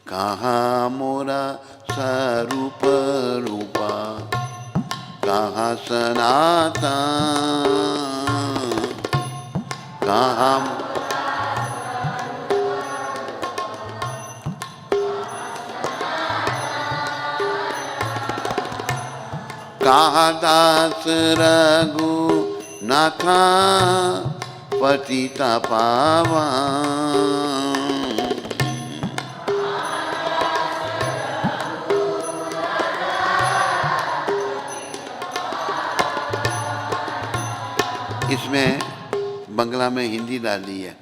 कहाँ मोरा स्वरूप रूपा, कहाँ सनातन, कहाँ कहाँ दास रघु नाथा पतिता पावन, इसमें बंगला में हिंदी डाल दी है।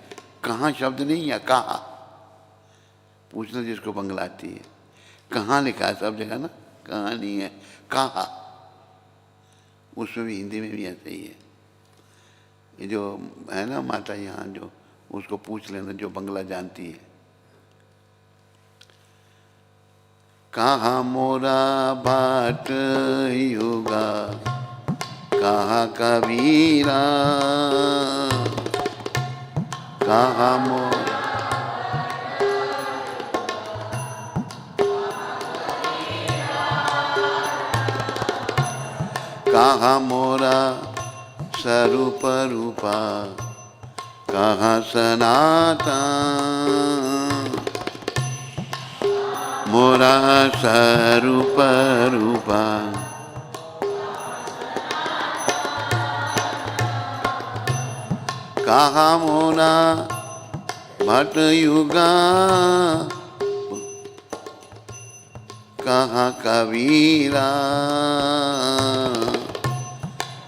कहाँ शब्द नहीं है, कहाँ पूछना जिसको बंगला आती है। कहाँ लिखा है सब जगह ना, कहाँ नहीं है, कहाँ। उसमें भी हिंदी में भी ऐसा ही है। ये जो है ना माता यहाँ जो, उसको पूछ लेना जो बंगला जानती है। कहाँ मोरा बाट युगा, कहाँ कबीरा, कहाँ मोरा कहाँ मोरा स्वरूप रूपा, कहाँ सनातन, मोरा स्वरूप रूपा, कहाँ मोरा भट युगा, कहाँ कबीरा,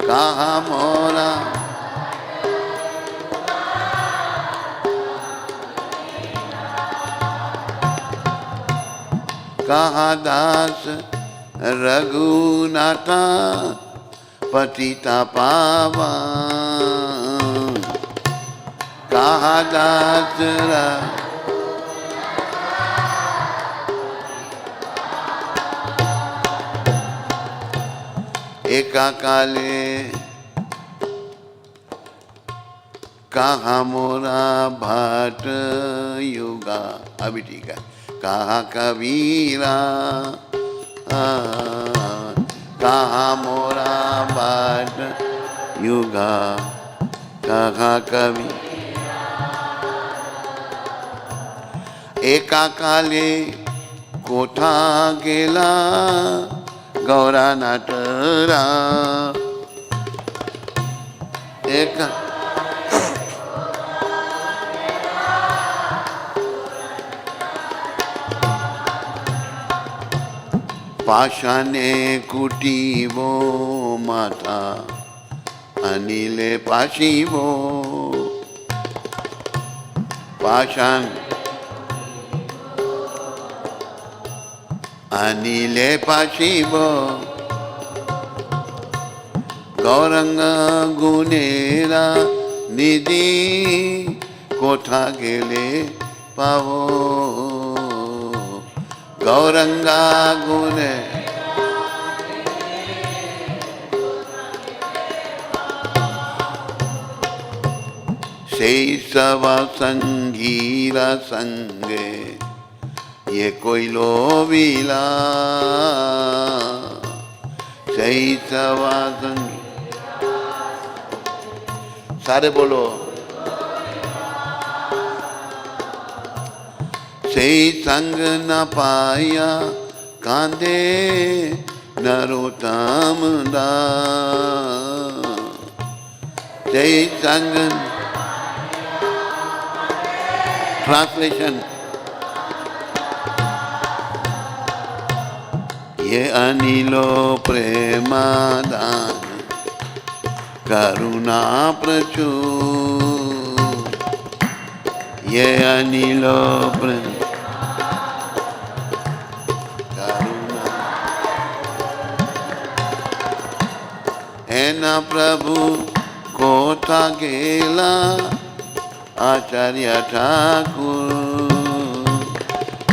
कहाँ मोरा कहाँ दास रघुनाथा, पतिता पावन, कहाँ दास एका काले, कहाँ मोरा भाट युगा, अभी ठीक है, कहाँ कबीरा, कहाँ मोरा भाट युगा, कहाँ कबी एका काले कोठा गेला, गौरा नाटरा, एक पाषाणे कुटीवो माता, अनिले पाशिवो, पाषाण अनिले पाशिवो, गौरंग गुनेरा निधि, कोठा गेले पावो, गौरंगा गुने से सवा संगीरा संगे, ये कोई लोविला, सही सवा संगी, सारे बोलो, सही संग न पाया, कांदे नरोत्तम दास, सही संग। ट्रांसलेशन, ये अनिलो प्रेमादान, करुणा प्रचुर, ये अनिलो प्रेम करुणा, है ना प्रभु कोठा गेला, आचार्य ठाकुर।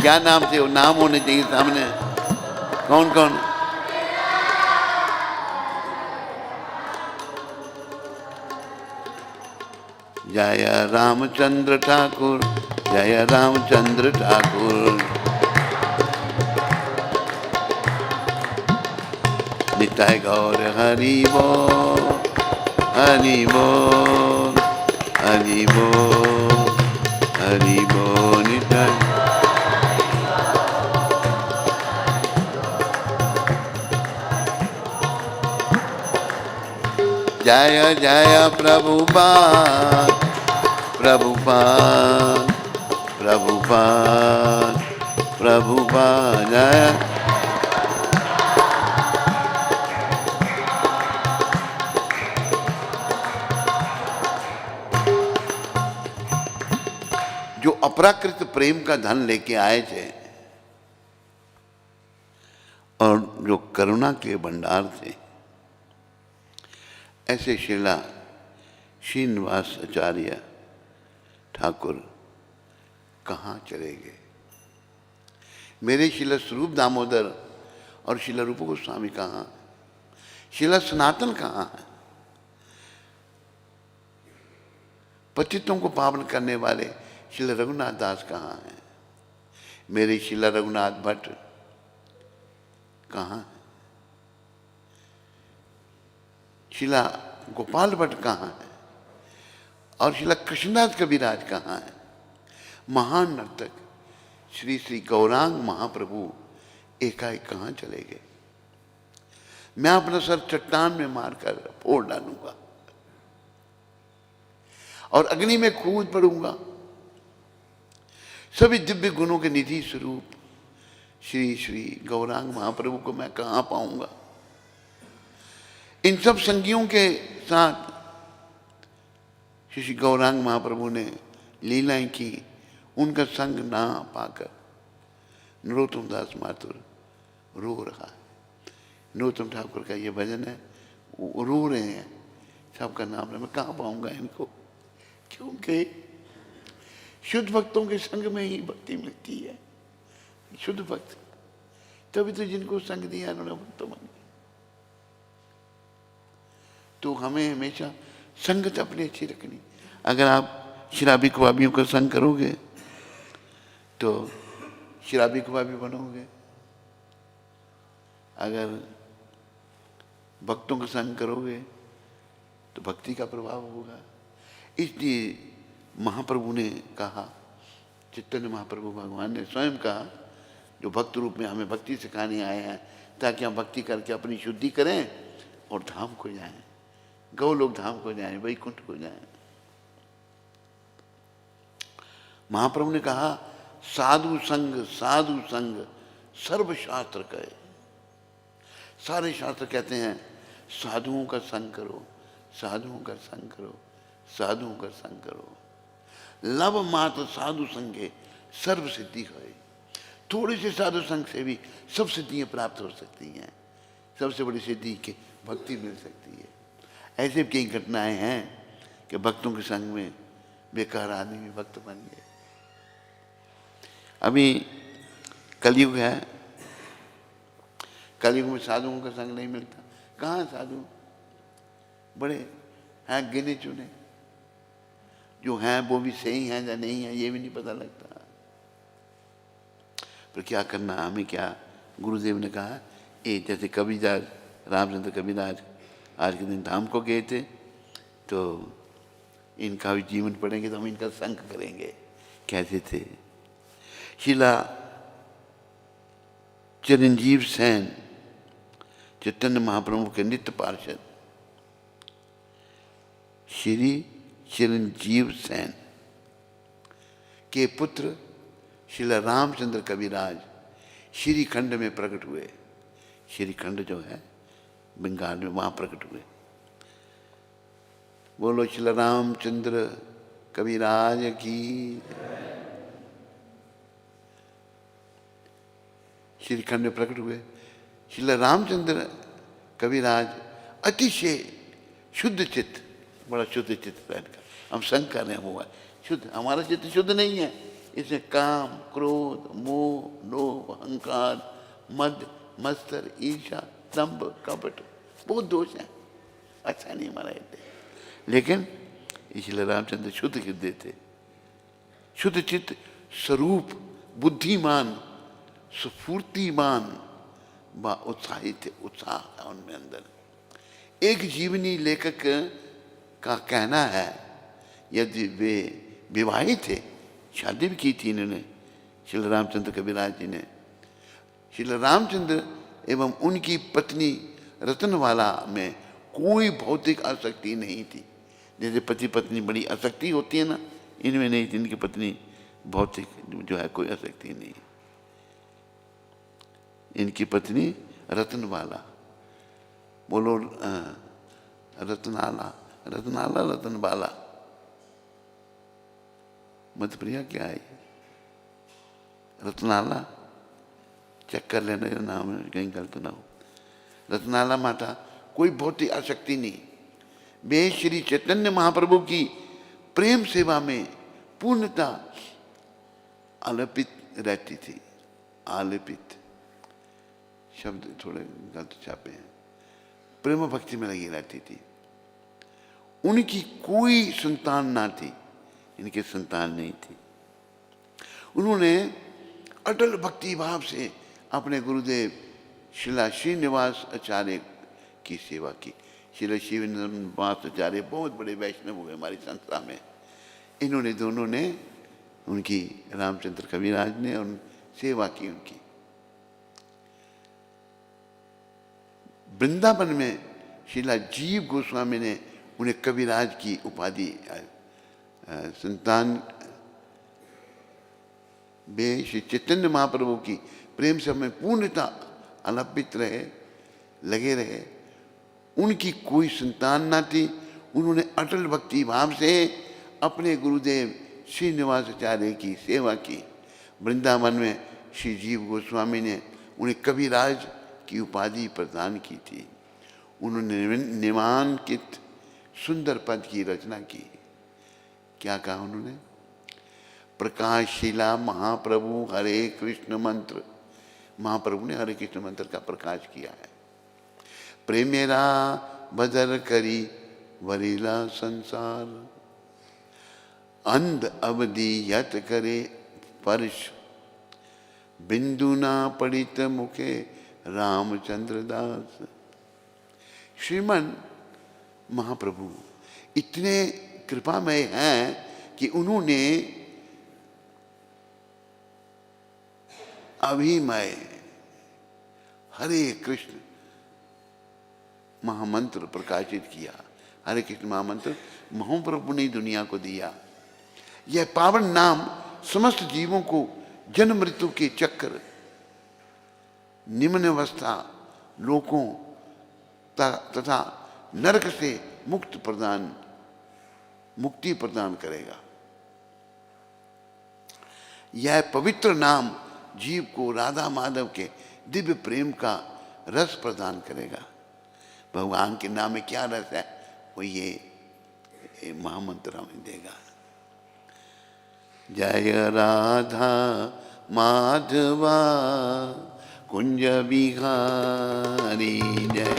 क्या नाम थे? वो नाम होने चाहिए सामने। कौन कौन? जय रामचंद्र ठाकुर, जय रामचंद्र ठाकुर। निताय गौर हरि बोल, हरि बोल, हरि बोल, हरि बोल। निताय जय जय प्रभुपाद, प्रभुपाद, प्रभुपाद, प्रभुपाद। जय जो अपराकृत प्रेम का धन लेके आए थे और जो करुणा के भंडार थे, ऐसे शिला श्रीनिवास आचार्य ठाकुर कहाँ चले गए? मेरे शिला स्वरूप दामोदर और शिला रूप गोस्वामी कहाँ? शिला सनातन कहाँ है? पतितों को पावन करने वाले शिला रघुनाथ दास कहाँ हैं? मेरे शिला रघुनाथ भट्ट कहाँ है? शिला गोपाल भट्ट कहाँ है? और शिला कृष्णदास कविराज कहाँ है? महान नर्तक श्री श्री गौरांग महाप्रभु एकाएक कहाँ चले गए? मैं अपना सर चट्टान में मारकर फोड़ डालूंगा और अग्नि में कूद पड़ूंगा। सभी दिव्य गुणों के निधि स्वरूप श्री श्री गौरांग महाप्रभु को मैं कहाँ पाऊंगा? इन सब संगियों के साथ श्री गौरांग महाप्रभु ने लीलाएं की, उनका संग ना पाकर नरोत्तम दास माथुर रो रहा है। नरोत्तम ठाकुर का ये भजन है, वो रो रहे हैं, सबका नाम है, मैं कहाँ पाऊंगा इनको? क्योंकि शुद्ध भक्तों के संग में ही भक्ति मिलती है। शुद्ध भक्त तभी तो जिनको संग दिया उन्होंने भक्त बन गए। तो हमें हमेशा संगत अपनी अच्छी रखनी। अगर आप शराबी कबाबियों का संग करोगे तो शराबी कबाबी बनोगे, अगर भक्तों का संग करोगे तो भक्ति का प्रभाव होगा। इसलिए महाप्रभु ने कहा, चैतन्य महाप्रभु भगवान ने स्वयं कहा, जो भक्त रूप में हमें भक्ति सिखाने आए हैं ताकि हम भक्ति करके अपनी शुद्धि करें और धाम को जाएं, गौलोक धाम को जाएं, वैकुंठ को जाएं। महाप्रभु ने कहा, साधु संग सर्वशास्त्र कहे। सारे शास्त्र कहते हैं साधुओं का संग करो, साधुओं का संग करो, साधुओं का संग करो। लव मात्र साधु संगे सर्व सिद्धि है। थोड़े से साधु संग से भी सब सिद्धियां प्राप्त हो सकती हैं। सबसे बड़ी सिद्धि की भक्ति मिल सकती है। ऐसे कई घटनाएं हैं कि भक्तों के संग में बेकार आदमी भी भक्त बन गए। अभी कलयुग है, कलयुग में साधुओं का संग नहीं मिलता। कहाँ साधु? बड़े हैं गिने चुने, जो हैं वो भी सही हैं या नहीं है ये भी नहीं पता लगता। पर क्या करना, हमें क्या? गुरुदेव ने कहा, ये जैसे कबीरदास, रामचंद्र कबीरदास आज के दिन धाम को गए थे, तो इनका भी जीवन पढ़ेंगे तो हम इनका संग करेंगे। कैसे थे? शिला चिरंजीव सेन चैतन्य महाप्रभु के नित्य पार्षद श्री चिरंजीव सेन के पुत्र शिला रामचंद्र कविराज श्रीखंड में प्रकट हुए। श्रीखंड जो है बंगाल में, वहां प्रकट हुए। बोलो शिला रामचंद्र कविराज की। श्रीखंड में प्रकट हुए। शिला रामचंद्र कविराज अतिशय शुद्ध चित्त, बड़ा शुद्ध चित्त रहकर हम संग कर रहे हैं। हुआ शुद्ध, हमारा चित्त शुद्ध नहीं है। इसमें काम, क्रोध, मोह, लोभ, अहंकार, मद, मत्सर, ईर्ष्या, दंभ, कपट बहुत दोष हैं। अच्छा नहीं हमारा चित्त। लेकिन इसलिए रामचंद्र शुद्ध हृदय थे, शुद्ध चित्त स्वरूप, बुद्धिमान, स्फूर्तिमान व उत्साही थे। उत्साह था उनमें अंदर। एक जीवनी लेखक का कहना है, यदि वे विवाहित थे, शादी भी की थी इन्होंने, श्री रामचंद्र कविराज जी ने। श्री रामचंद्र एवं उनकी पत्नी रतनवाला में कोई भौतिक आसक्ति नहीं थी। जैसे पति पत्नी बड़ी आसक्ति होती है ना, इनमें नहीं थी। इनकी पत्नी भौतिक जो है कोई आसक्ति नहीं। इनकी पत्नी रतनवाला, बोलो रतनाला, रतनाला, रतनवाला। मध्य प्रिया क्या है? रतनाला, चेक कर लेना जो नाम है, कहीं गलत ना हो। रतनाला माता कोई बहुत ही आसक्ति नहीं, वे श्री चैतन्य महाप्रभु की प्रेम सेवा में पूर्णता आलपित रहती थी। आलपित शब्द थोड़े गलत छापे हैं, प्रेम भक्ति में लगी रहती थी। उनकी कोई संतान ना थी, इनकी संतान नहीं थी। उन्होंने अटल भक्ति भाव से अपने गुरुदेव श्रीला श्रीनिवास आचार्य की सेवा की। श्रीला श्रीनिवास आचार्य बहुत बड़े वैष्णव हुए हमारी संस्था में। इन्होंने दोनों ने, उनकी रामचंद्र कविराज ने उन सेवा की उनकी। वृंदावन में श्रीला जीव गोस्वामी ने उन्हें कविराज की उपाधि संतान वे श्री चैतन्य महाप्रभु की प्रेम से हमें पूर्णता अलपित रहे, लगे रहे। उनकी कोई संतान ना थी। उन्होंने अटल भक्ति भाव से अपने गुरुदेव श्रीनिवास आचार्य की सेवा की। वृंदावन में श्री जीव गोस्वामी ने उन्हें कविराज की उपाधि प्रदान की थी। उन्होंने निमांकित सुंदर पद की रचना की। क्या कहा उन्होंने? प्रकाशशीला महाप्रभु हरे कृष्ण मंत्र, महाप्रभु ने हरे कृष्ण मंत्र का प्रकाश किया है। प्रेमेरा बदर करी वरीला संसार, अंध अवधि यत करे परश, बिंदु ना पड़ित मुखे रामचंद्र दास। श्रीमन महाप्रभु इतने कृपामय हैं कि उन्होंने अभिमय हरे कृष्ण महामंत्र प्रकाशित किया। हरे कृष्ण महामंत्र महाप्रभु ने दुनिया को दिया। यह पावन नाम समस्त जीवों को जन्म मृत्यु के चक्र, निम्न अवस्था लोकों तथा नरक से मुक्ति प्रदान करेगा। यह पवित्र नाम जीव को राधा माधव के दिव्य प्रेम का रस प्रदान करेगा। भगवान के नाम में क्या रस है, वो ये महामंत्र हमें देगा। जय राधा माधवा कुंज बिहारी जय।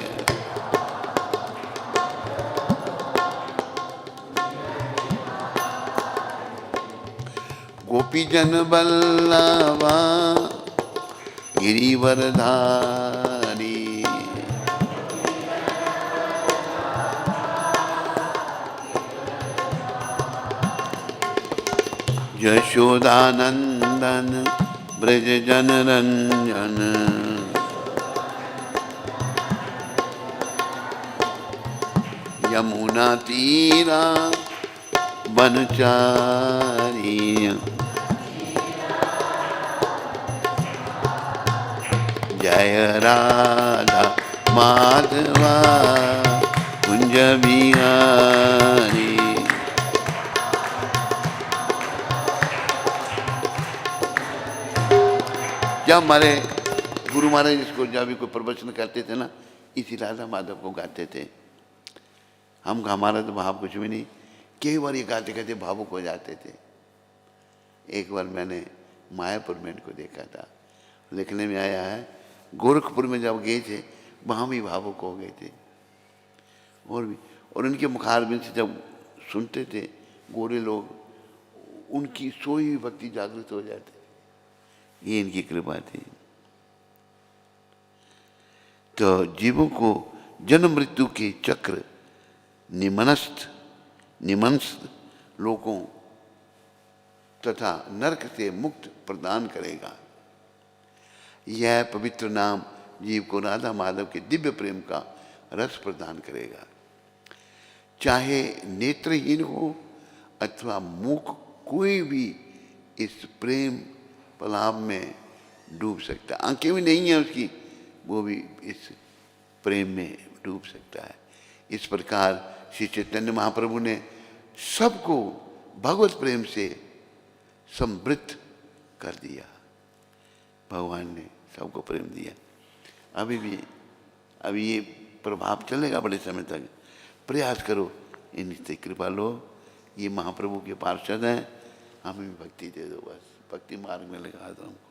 गोपी जन बल्लवा गिरिवरधारी, यशोदानंदन ब्रज जन रंजन, यमुना तीरा बनचारी, जय राधा माधवा कुंज बिहारी। जब हमारे गुरु महाराज इसको जब भी कोई प्रवचन करते थे ना, इसी राधा माधव को गाते थे। हमारा तो भाव कुछ भी नहीं, कई बार ये गाते गाते भावुक हो जाते थे। एक बार मैंने मायापुर में इनको देखा था, लिखने में आया है गोरखपुर में जब गए थे वहाँ भी भावुक हो गए थे। और उनके मुखारबिंद से जब सुनते थे गोरे लोग, उनकी सोई हुई भक्ति जागृत हो जाती। ये इनकी कृपा थी। तो जीवों को जन्म मृत्यु के चक्र, निमनस्थ लोगों तथा नरक से मुक्त प्रदान करेगा। यह पवित्र नाम जीव को राधा माधव के दिव्य प्रेम का रस प्रदान करेगा। चाहे नेत्रहीन हो अथवा मूक, कोई भी इस प्रेम पलाव में डूब सकता है। आंखें भी नहीं है उसकी, वो भी इस प्रेम में डूब सकता है। इस प्रकार श्री चैतन्य महाप्रभु ने सबको भगवत प्रेम से समृद्ध कर दिया। भगवान ने सबको प्रेम दिया। अभी ये प्रभाव चलेगा बड़े समय तक। प्रयास करो, इनसे कृपा लो, ये महाप्रभु के पार्षद हैं, हमें भी भक्ति दे दो, बस भक्ति मार्ग में लगा दो हमको।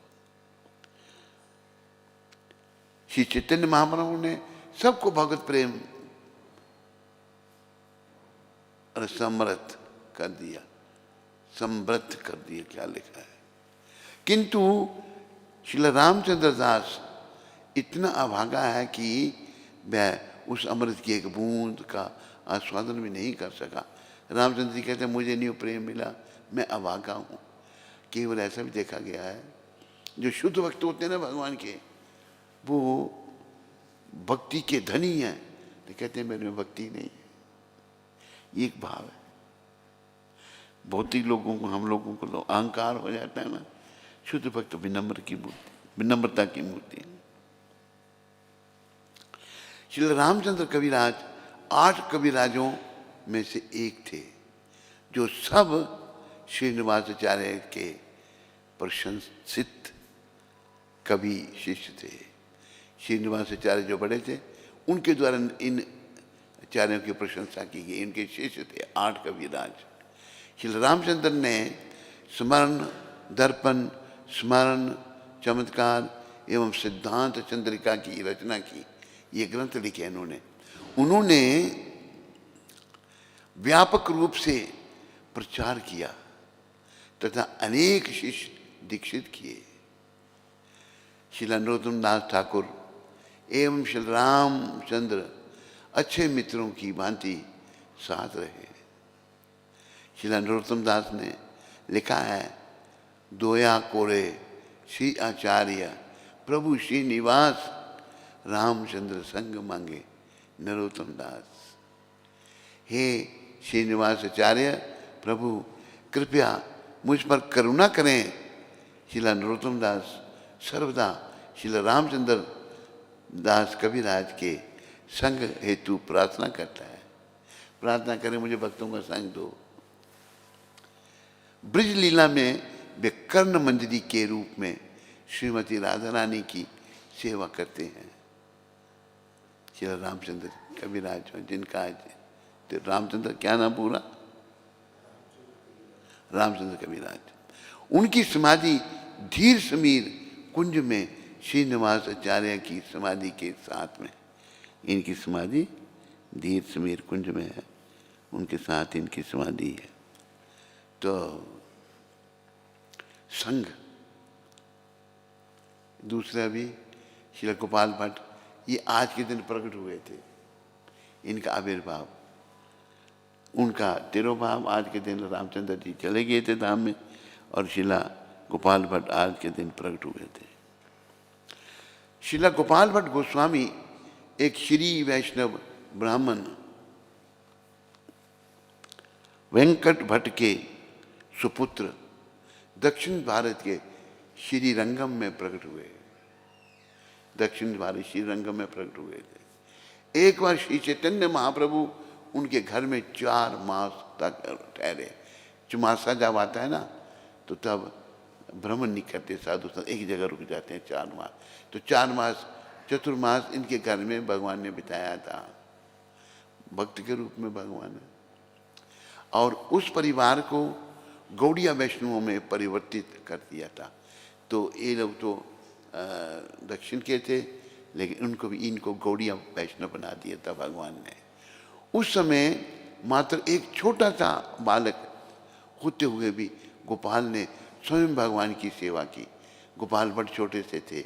श्री चैतन्य महाप्रभु ने सबको भगवत प्रेम और समृद्ध कर दिया, समृद्ध कर दिया, क्या लिखा है। किंतु श्रील रामचंद्र दास इतना अभागा है कि वह उस अमृत की एक बूंद का आस्वादन भी नहीं कर सका। रामचंद्र जी कहते हैं मुझे नहीं प्रेम मिला, मैं अभागा हूँ। केवल ऐसा भी देखा गया है, जो शुद्ध भक्त होते हैं ना भगवान के, वो भक्ति के धनी हैं, तो कहते हैं मेरे में भक्ति नहीं है। ये एक भाव है। भौतिक लोगों को, हम लोगों को अहंकार हो जाता है ना, शुद्ध भक्त विनम्र की मूर्ति, विनम्रता की मूर्ति। श्री रामचंद्र कविराज 8 कविराजों में से एक थे, जो सब श्रीनिवासाचार्य के प्रशंसित कवि शिष्य थे। श्रीनिवासाचार्य जो बड़े थे, उनके द्वारा इन आचार्यों की प्रशंसा की गई। इनके शिष्य थे 8 कविराज। श्री रामचंद्र ने स्मरण, दर्पण, स्मरण, चमत्कार एवं सिद्धांत चंद्रिका की रचना की। ये ग्रंथ लिखे उन्होंने व्यापक रूप से प्रचार किया तथा अनेक शिष्य दीक्षित किए। श्री नरोत्तम दास ठाकुर एवं श्री रामचंद्र अच्छे मित्रों की भांति साथ रहे। श्री नरोत्तम दास ने लिखा है, दोया कोरे श्री आचार्य प्रभु श्री निवास रामचंद्र संग मांगे नरोत्तम दास। हे श्रीनिवास आचार्य प्रभु, कृपया मुझ पर करुणा करें। श्रीला नरोत्तम दास सर्वदा श्रीला रामचंद्र दास कविराज के संग हेतु प्रार्थना करता है। प्रार्थना करें मुझे भक्तों का संग दो। ब्रज लीला में वे कर्ण मंजरी के रूप में श्रीमती राधा रानी की सेवा करते हैं। श्री रामचंद्र कविराज, जिनका तो रामचंद्र क्या नाम पूरा, रामचंद्र कविराज, उनकी समाधि धीर समीर कुंज में श्रीनिवास आचार्य की समाधि के साथ में, इनकी समाधि धीर समीर कुंज में है, उनके साथ इनकी समाधि है। तो संघ दूसरा भी श्री गोपाल भट्ट, ये आज के दिन प्रकट हुए थे। इनका आविर्भाव, उनका तिरोभाव आज के दिन रामचंद्र जी चले गए थे धाम में, और शिला गोपाल भट्ट आज के दिन प्रकट हुए थे। शिला गोपाल भट्ट गोस्वामी एक श्री वैष्णव ब्राह्मण वेंकट भट्ट के सुपुत्र दक्षिण भारत के श्रीरंगम में प्रकट हुए। दक्षिण भारत श्रीरंगम में प्रकट हुए थे। एक बार श्री चैतन्य महाप्रभु उनके घर में 4 मास तक ठहरे। चुमासा जब आता है ना, तो तब भ्रमण नहीं करते साधु संत, एक जगह रुक जाते हैं 4 मास। तो 4 मास चतुर्मास इनके घर में भगवान ने बिताया था, भक्त के रूप में भगवान ने। और उस परिवार को गौड़िया वैष्णवों में परिवर्तित कर दिया था। तो ये लोग तो दक्षिण के थे, लेकिन उनको भी, इनको गौड़िया वैष्णव बना दिया था भगवान ने। उस समय मात्र एक छोटा सा बालक होते हुए भी गोपाल ने स्वयं भगवान की सेवा की। गोपाल भट्ट छोटे से थे,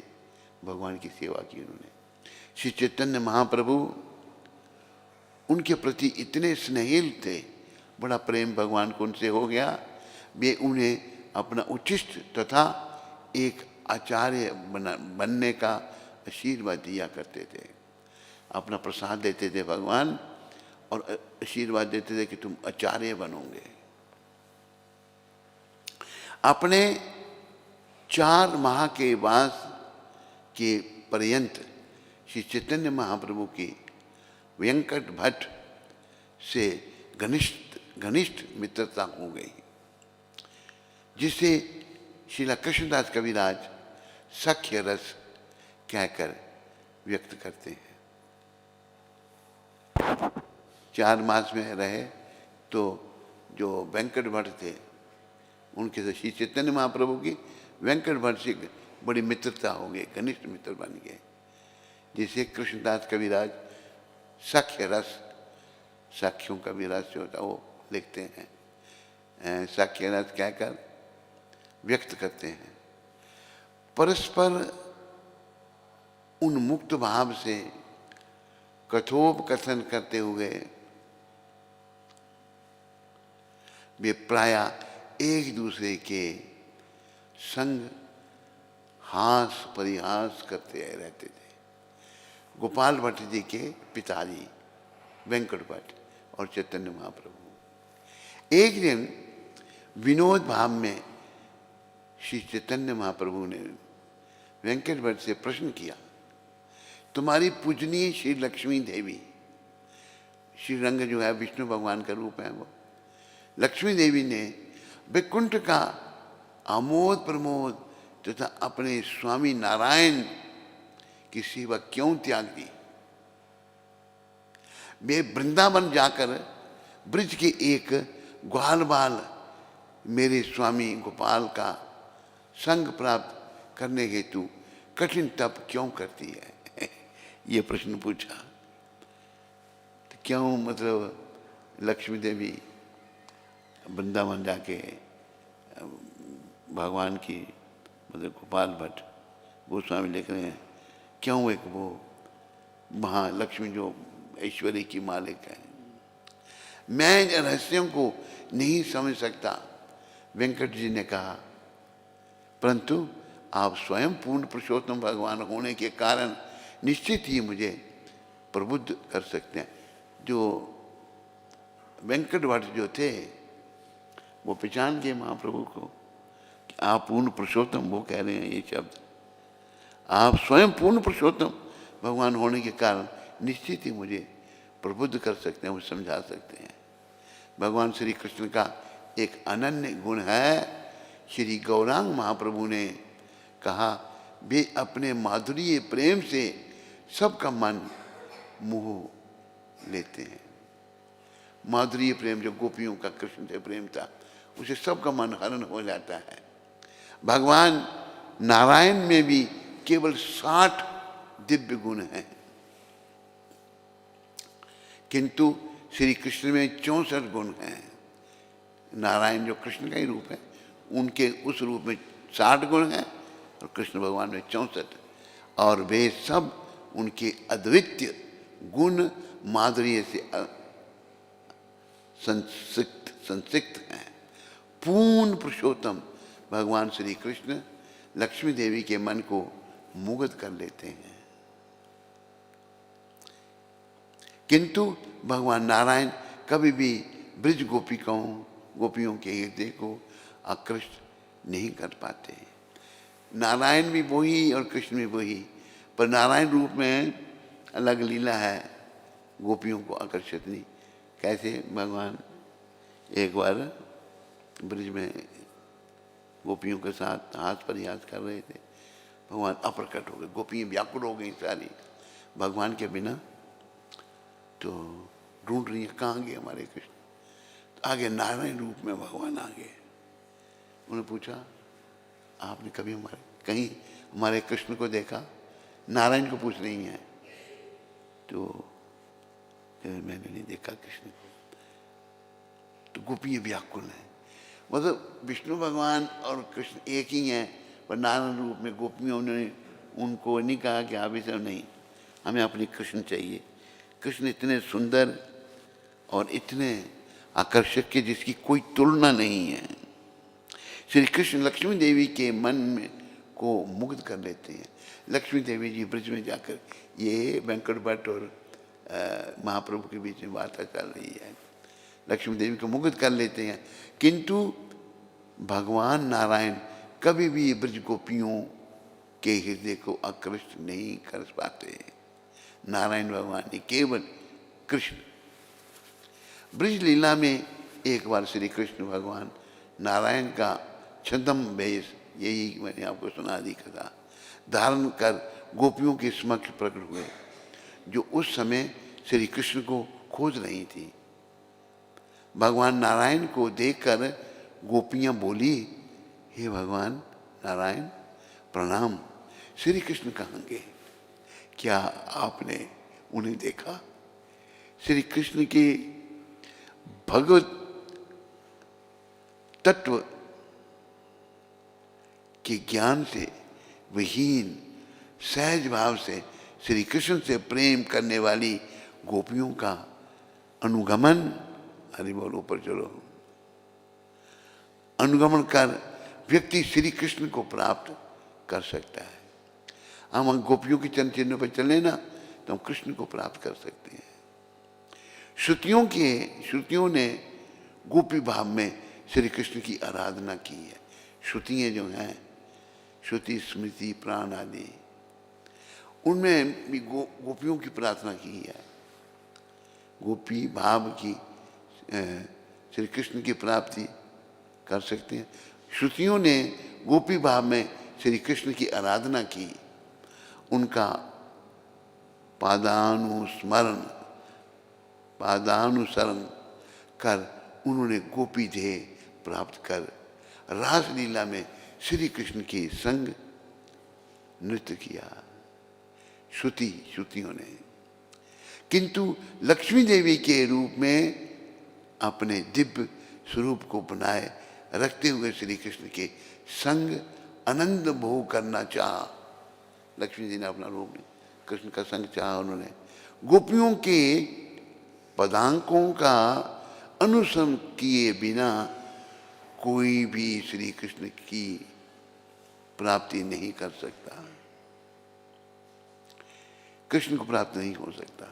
भगवान की सेवा की उन्होंने। श्री चैतन्य महाप्रभु उनके प्रति इतने स्नेहिल थे, बड़ा प्रेम भगवान को उनसे हो गया। वे उन्हें अपना उचिष्ट तथा एक आचार्य बनने का आशीर्वाद दिया करते थे। अपना प्रसाद देते थे भगवान, और आशीर्वाद देते थे कि तुम आचार्य बनोगे। अपने 4 माह के वास के पर्यंत श्री चैतन्य महाप्रभु की वेंकट भट्ट से घनिष्ठ मित्रता हो गई, जिसे श्रीला कृष्णदास कविराज सख्य रस कहकर व्यक्त करते हैं। 4 मास में रहे तो जो वेंकट भट्ट थे उनके से श्री चैतन्य महाप्रभु की वेंकट भट्ट से बड़ी मित्रता हो गई, घनिष्ठ मित्र बन गए। जिसे कृष्णदास कविराज साख्य रस, साखियों का भी रस जो होता है वो लिखते हैं, साख्य रस कहकर व्यक्त करते हैं। परस्पर उन्मुक्त भाव से कथोपकथन करते हुए वे प्राय एक दूसरे के संग हास परिहास करते रहते थे। गोपाल भट्ट जी के पिताजी वेंकट भट्ट और चैतन्य महाप्रभु एक दिन विनोद भाव में श्री चैतन्य महाप्रभु ने वेंकट भट्ट से प्रश्न किया, तुम्हारी पूजनीय श्री लक्ष्मी देवी, श्री रंग जो है विष्णु भगवान का रूप है, वो लक्ष्मी देवी ने वैकुंठ का आमोद प्रमोद तथा अपने स्वामी नारायण की सेवा क्यों त्याग दी? वे वृंदावन जाकर ब्रज के एक ग्वाल बाल मेरे स्वामी गोपाल का संग प्राप्त करने हेतु कठिन तप क्यों करती है? ये प्रश्न पूछा। तो क्यों, मतलब लक्ष्मी देवी वृंदावन जाके भगवान की, मतलब गोपाल भट्ट गोस्वामी लिख रहे हैं, क्यों एक वो महालक्ष्मी जो ऐश्वर्य की मालिक है, मैं इन रहस्यों को नहीं समझ सकता। वेंकट जी ने कहा, परंतु आप स्वयं पूर्ण पुरुषोत्तम भगवान होने के कारण निश्चित ही मुझे प्रबुद्ध कर सकते हैं। जो वेंकट भट्ट जो थे वो पहचान गए महाप्रभु को कि आप पूर्ण पुरुषोत्तम, वो कह रहे हैं ये शब्द, आप स्वयं पूर्ण पुरुषोत्तम भगवान होने के कारण निश्चित ही मुझे प्रबुद्ध कर सकते हैं, वो समझा सकते हैं। भगवान श्री कृष्ण का एक अनन्य गुण है, श्री गौरांग महाप्रभु ने कहा, वे अपने माधुर्य प्रेम से सबका मन मोह लेते हैं। माधुर्य प्रेम जो गोपियों का कृष्ण से प्रेम था, उसे सबका मन हरण हो जाता है। भगवान नारायण में भी केवल 60 दिव्य गुण हैं, किंतु श्री कृष्ण में 64 गुण हैं। नारायण जो कृष्ण का ही रूप है, उनके उस रूप में 60 गुण हैं और कृष्ण भगवान में 64, और वे सब उनके अद्वितीय गुण माधुर्य से संसिक्त हैं। पूर्ण पुरुषोत्तम भगवान श्री कृष्ण लक्ष्मी देवी के मन को मुग्ध कर लेते हैं, किंतु भगवान नारायण कभी भी ब्रज गोपियों के हृदय को आकृष्ट नहीं कर पाते। नारायण भी वही और कृष्ण भी वही, पर नारायण रूप में अलग लीला है, गोपियों को आकर्षित नहीं। कैसे? भगवान एक बार ब्रज में गोपियों के साथ हाथ परिहास कर रहे थे, भगवान अप्रकट हो गए, गोपियाँ व्याकुल हो गई सारी भगवान के बिना, तो ढूंढ रही हैं कहाँ गए हमारे कृष्ण। तो आगे नारायण रूप में भगवान आ गए। उन्होंने पूछा, आपने कभी कहीं हमारे कृष्ण को देखा? नारायण को पूछ रही हैं। तो मैंने नहीं देखा कृष्ण को। तो गोपी व्याकुल है, मतलब विष्णु भगवान और कृष्ण एक ही हैं, पर नारायण रूप में गोपियों ने उनको नहीं कहा कि आप इसे नहीं, हमें अपने कृष्ण चाहिए। कृष्ण इतने सुंदर और इतने आकर्षक के जिसकी कोई तुलना नहीं है। श्री कृष्ण लक्ष्मी देवी के मन में को मुग्ध कर लेते हैं। लक्ष्मी देवी जी ब्रज में जाकर, ये वेंकट भट्ट और महाप्रभु के बीच में वार्ता चल रही है, लक्ष्मी देवी को मुग्ध कर लेते हैं, किंतु भगवान नारायण कभी भी ब्रज गोपियों के हृदय को आकृष्ट नहीं कर पाते। नारायण भगवान ने केवल कृष्ण। ब्रज लीला में एक बार श्री कृष्ण भगवान नारायण का छद्म वेश, यही मैंने आपको सुना दी कथा, धारण कर गोपियों के समक्ष प्रकट हुए, जो उस समय श्री कृष्ण को खोज रही थी। भगवान नारायण को देखकर गोपियां बोली, हे भगवान नारायण प्रणाम, श्री कृष्ण कहाँ गए? क्या आपने उन्हें देखा? श्री कृष्ण के भगवत तत्व के ज्ञान से विहीन सहज भाव से श्री कृष्ण से प्रेम करने वाली गोपियों का अनुगमन, हरि बोल ऊपर चलो, अनुगमन कर व्यक्ति श्री कृष्ण को प्राप्त कर सकता है। हम गोपियों के चरण चिन्हों पर चले ना तो हम कृष्ण को प्राप्त कर सकते हैं। श्रुतियों ने गोपी भाव में श्री कृष्ण की आराधना की है। श्रुतियाँ जो हैं, श्रुति स्मृति प्राण आदि, उनमें भी गोपियों की प्रार्थना की है। गोपी भाव की श्री कृष्ण की प्राप्ति कर सकते हैं। श्रुतियों ने गोपी भाव में श्री कृष्ण की आराधना की, उनका पादानुसरण कर उन्होंने गोपी ध्येय प्राप्त कर रासलीला में श्री कृष्ण के संग नृत्य किया। श्रुतियों ने, किंतु लक्ष्मी देवी के रूप में अपने दिव्य स्वरूप को बनाए रखते हुए श्री कृष्ण के संग आनंद भोग करना चाहा। लक्ष्मी जी ने अपना रूप कृष्ण का संग चाहा। उन्होंने गोपियों के पदांकों का अनुसरण किए बिना कोई भी श्री कृष्ण की प्राप्ति नहीं कर सकता, कृष्ण को प्राप्त नहीं हो सकता।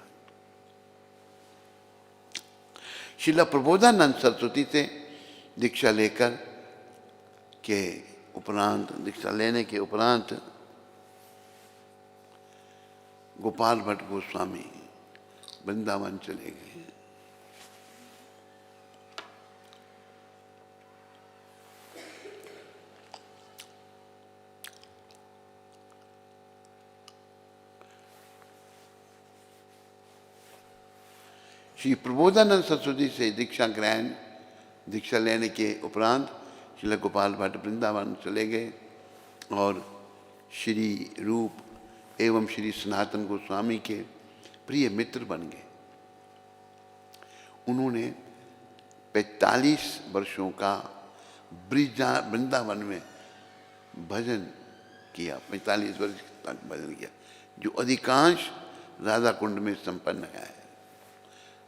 श्रील प्रबोधानंद सरस्वती से दीक्षा लेने के उपरांत गोपाल भट्ट गोस्वामी वृंदावन चले गए। श्री प्रबोधानंद सरस्वती से दीक्षा लेने के उपरांत श्रील गोपाल भट्ट वृंदावन चले गए और श्री रूप एवं श्री सनातन गोस्वामी के प्रिय मित्र बन गए। उन्होंने 45 वर्षों का वृंदावन में भजन किया। 45 वर्ष तक भजन किया, जो अधिकांश राधा कुंड में संपन्न है,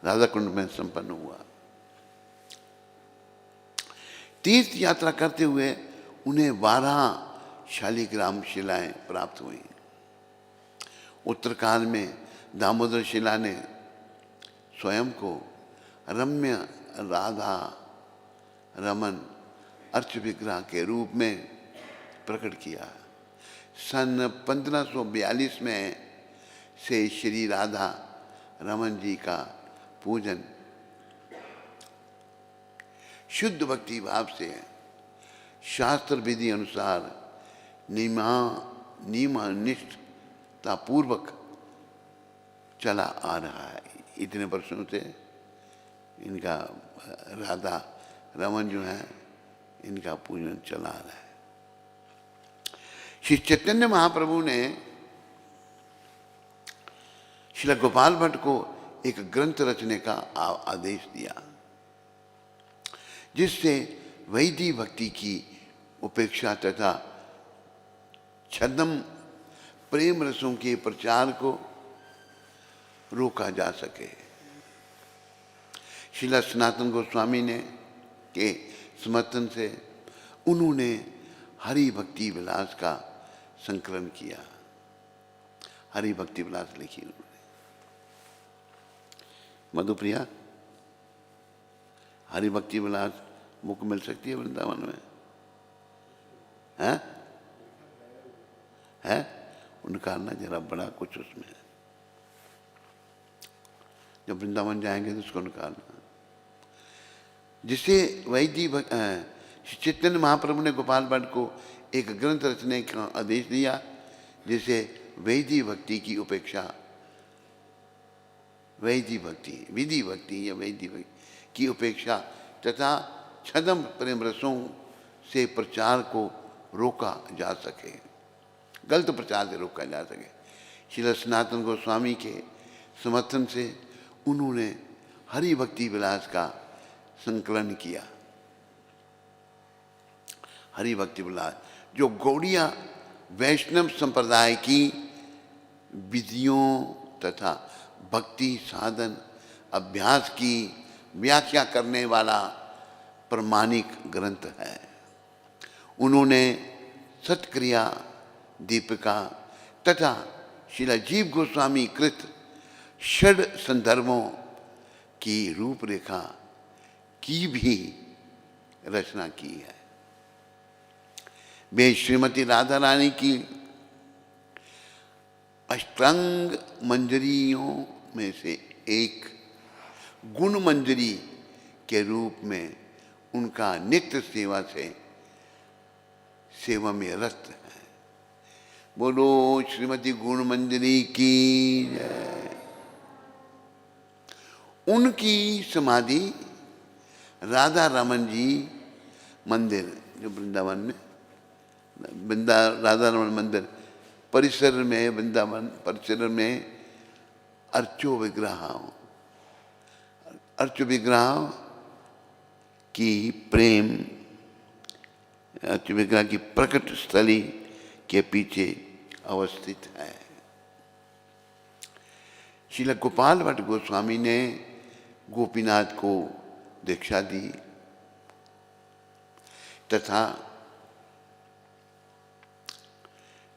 राधा कुंड में संपन्न हुआ। तीर्थ यात्रा करते हुए उन्हें 12 शालिग्राम शिलाएं प्राप्त हुई। उत्तरकाल में दामोदर शिला ने स्वयं को रम्य राधा रमन अर्च विग्रह के रूप में प्रकट किया। सन 1542 में से श्री राधा रमन जी का पूजन शुद्ध भक्ति भाव से शास्त्र विधि अनुसार नियमनिष्ठता पूर्वक चला आ रहा है। इतने वर्षों से इनका राधा रमन जो है, इनका पूजन चला आ रहा है। श्री चैतन्य महाप्रभु ने श्रील गोपाल भट्ट को एक ग्रंथ रचने का आदेश दिया, जिससे वैदिक भक्ति की उपेक्षा तथा छद्म प्रेम रसों के प्रचार को रोका जा सके। श्रील सनातन गोस्वामी ने के समर्थन से उन्होंने हरि भक्ति विलास का संकलन किया। हरि भक्ति विलास लिखी उन्होंने। मधुप्रिया, हरि भक्ति विलास बुक मिल सकती है वृंदावन में? है उनका ना जरा बड़ा कुछ उसमें, जब वृंदावन जाएंगे तो उसको निकालना। जिसे वैदिक श्री चैतन्य महाप्रभु ने गोपाल भट्ट को एक ग्रंथ रचने का आदेश दिया, जिसे वैदिक भक्ति की उपेक्षा वैधि भक्ति, विधि भक्ति या वैधि भक्ति की उपेक्षा तथा छदम प्रेम रसों से प्रचार को रोका जा सके, गलत प्रचार से रोका जा सके। श्री सनातन गोस्वामी के समर्थन से उन्होंने हरि भक्ति विलास का संकलन किया। हरि भक्ति विलास जो गौड़िया वैष्णव संप्रदाय की विधियों तथा भक्ति साधन अभ्यास की व्याख्या करने वाला प्रमाणिक ग्रंथ है। उन्होंने सत्क्रिया दीपिका तथा श्रील जीव गोस्वामी कृत षड संदर्भों की रूपरेखा की भी रचना की है। वे श्रीमती राधा रानी की अष्टांग मंजरियों में से एक गुण मंजरी के रूप में उनका नित्य सेवा में रत है। बोलो श्रीमती गुण मंजरी की जय। उनकी समाधि राधा रमन जी मंदिर जो वृंदावन में राधा रमन मंदिर परिसर में, वृंदावन परिसर में अर्चो विग्रह की प्रेम, अर्चो विग्रह की प्रकट स्थली के पीछे अवस्थित है। श्रील गोपाल भट्ट गोस्वामी ने गोपीनाथ को दीक्षा दी तथा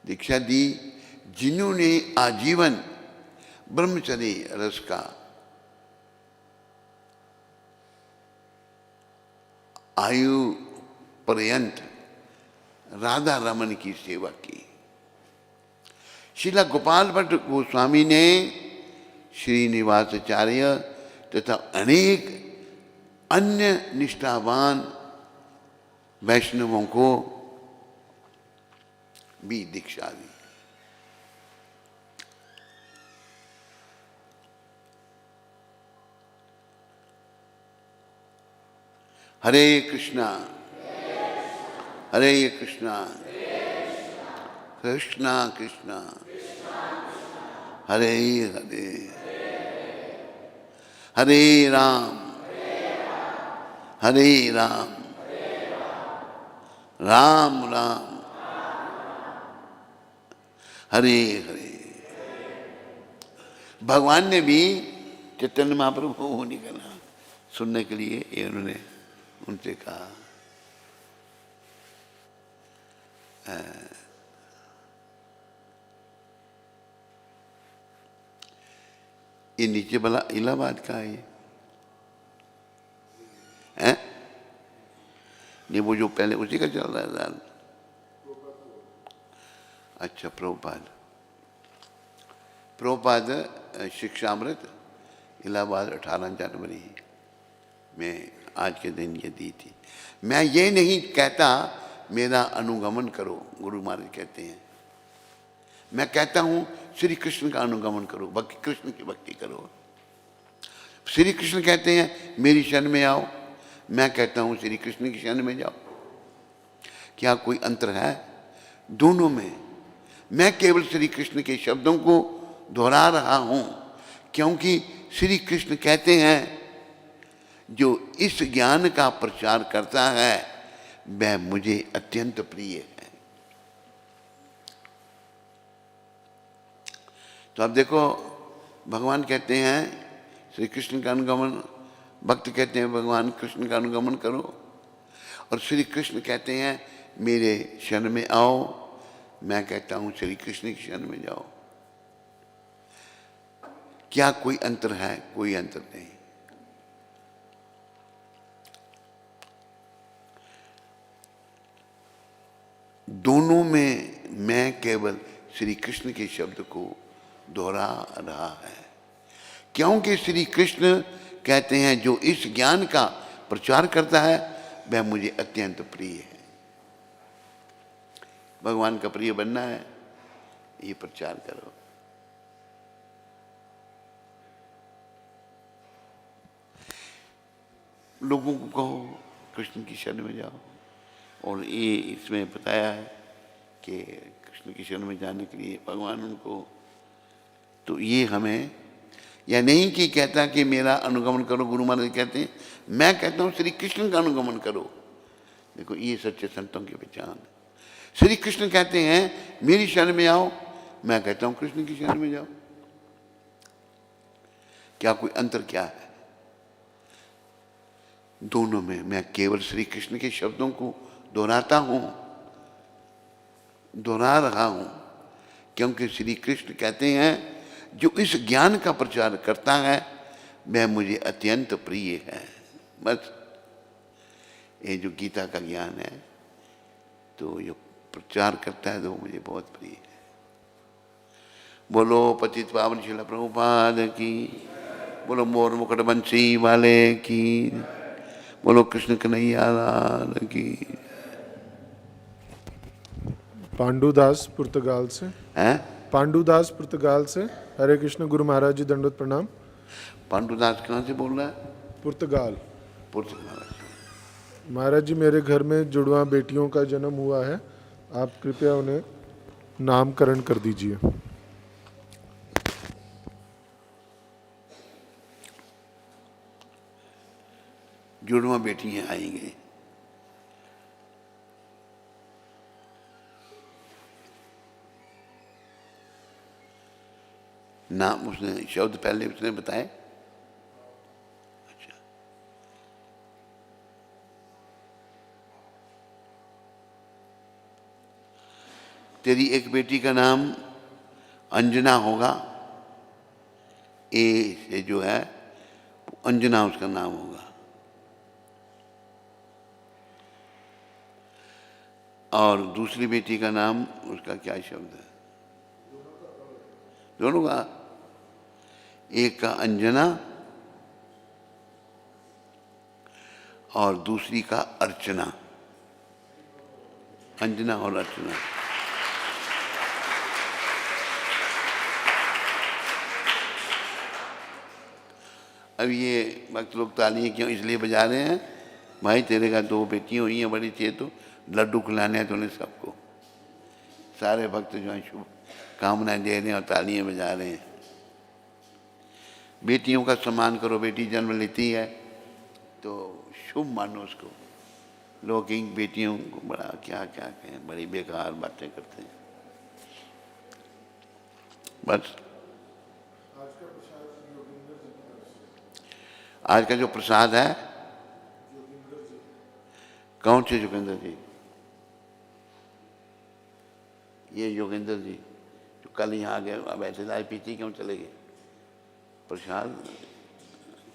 जिन्होंने आजीवन ब्रह्मचर्य रस का आयु पर्यंत राधा रमन की सेवा की। श्रील गोपाल भट्ट गोस्वामी ने श्रीनिवासाचार्य तथा अनेक अन्य निष्ठावान वैष्णवों को भी दीक्षा दी। हरे कृष्णा हरे कृष्णा कृष्णा कृष्णा हरे हरे हरे राम हरे राम राम राम हरे हरे। भगवान ने भी चैतन्य महाप्रभु को निकला सुनने के लिए, ये उन्होंने उनसे कहा ये नीचे वाला इलाहाबाद का है हैं? ये वो जो पहले उसी का चल रहा है। अच्छा, प्रभुपाद शिक्षामृत इलाहाबाद 18 जनवरी में आज के दिन ये दी थी। मैं ये नहीं कहता मेरा अनुगमन करो, गुरु महाराज कहते हैं। मैं कहता हूँ श्री कृष्ण का अनुगमन करो, भक्ति कृष्ण की भक्ति करो। श्री कृष्ण कहते हैं मेरी शरण में आओ, मैं कहता हूँ श्री कृष्ण की शरण में जाओ। क्या कोई अंतर है दोनों में? मैं केवल श्री कृष्ण के शब्दों को दोहरा रहा हूँ क्योंकि श्री कृष्ण कहते हैं जो इस ज्ञान का प्रचार करता है वह मुझे अत्यंत प्रिय है। तो अब देखो, भगवान कहते हैं श्री कृष्ण का अनुगमन, भक्त कहते हैं भगवान कृष्ण का अनुगमन करो, और श्री कृष्ण कहते हैं मेरे शरण में आओ, मैं कहता हूं श्री कृष्ण की शरण में जाओ। क्या कोई अंतर है? कोई अंतर नहीं। दोनों में मैं केवल श्री कृष्ण के शब्द को दोहरा रहा है क्योंकि श्री कृष्ण कहते हैं जो इस ज्ञान का प्रचार करता है वह मुझे अत्यंत प्रिय है। भगवान का प्रिय बनना है, ये प्रचार करो। लोगों को कहो कृष्ण की शरण में जाओ। और ये इसमें बताया है कि कृष्ण की शरण में जाने के लिए भगवान उनको, तो ये हमें, या नहीं कि कहता कि मेरा अनुगमन करो, गुरु महाराज कहते हैं मैं कहता हूँ श्री कृष्ण का अनुगमन करो। देखो ये सच्चे संतों की पहचान है। श्री कृष्ण कहते हैं मेरी शरण में आओ, मैं कहता हूं कृष्ण की शरण में जाओ। क्या कोई अंतर क्या है दोनों में? मैं केवल श्री कृष्ण के शब्दों को दोहराता हूं, दोहरा रहा हूं, क्योंकि श्री कृष्ण कहते हैं जो इस ज्ञान का प्रचार करता है वह मुझे अत्यंत प्रिय है। बस ये जो गीता का ज्ञान है तो ये प्रचार करता है तो मुझे बहुत प्रिय है। बोलो पतित पावन शिला प्रभुपाद की, बोलो मोर मुकुट बंसी वाले की, बोलो कृष्ण कन्हैया लाल की। पांडुदास पुर्तगाल से हैं? पांडुदास पुर्तगाल से। हरे कृष्ण गुरु महाराज जी, दंडवत प्रणाम। पांडुदास कहाँ से बोल रहा है? पुर्तगाल। पुर्तगाल। महाराज जी, मेरे घर में जुड़वा बेटियों का जन्म हुआ है, आप कृपया उन्हें नामकरण कर दीजिए। जुड़वा बेटियां आएंगे। नाम उसने, शब्द पहले उसने बताए। अच्छा, तेरी एक बेटी का नाम अंजना होगा। ए से जो है अंजना उसका नाम होगा। और दूसरी बेटी का नाम उसका क्या शब्द है? दोनों का, एक का अंजना और दूसरी का अर्चना। अंजना और अर्चना। अब ये भक्त लोग तालियां क्यों इसलिए बजा रहे हैं? भाई तेरे का दो बेटियां हुई हैं बड़ी थी, तो लड्डू खिलाने हैं तूने सबको। सारे भक्त जो हैं शुभ कामनाएं दे रहे हैं और तालियां बजा रहे हैं। बेटियों का सम्मान करो, बेटी जन्म लेती है तो शुभ मानो उसको। लोग इन बेटियों को बड़ा क्या क्या कहें, बड़ी बेकार बातें करते हैं। बस आज का जो प्रसाद है, कौन से जोगिंदर जी? ये योगेंद्र जी जो कल यहाँ आ गए, अब ऐसे चाय पीती क्यों चले गए? प्रसाद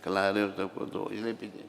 खिला रहे हो सबको तो इसलिए पीते।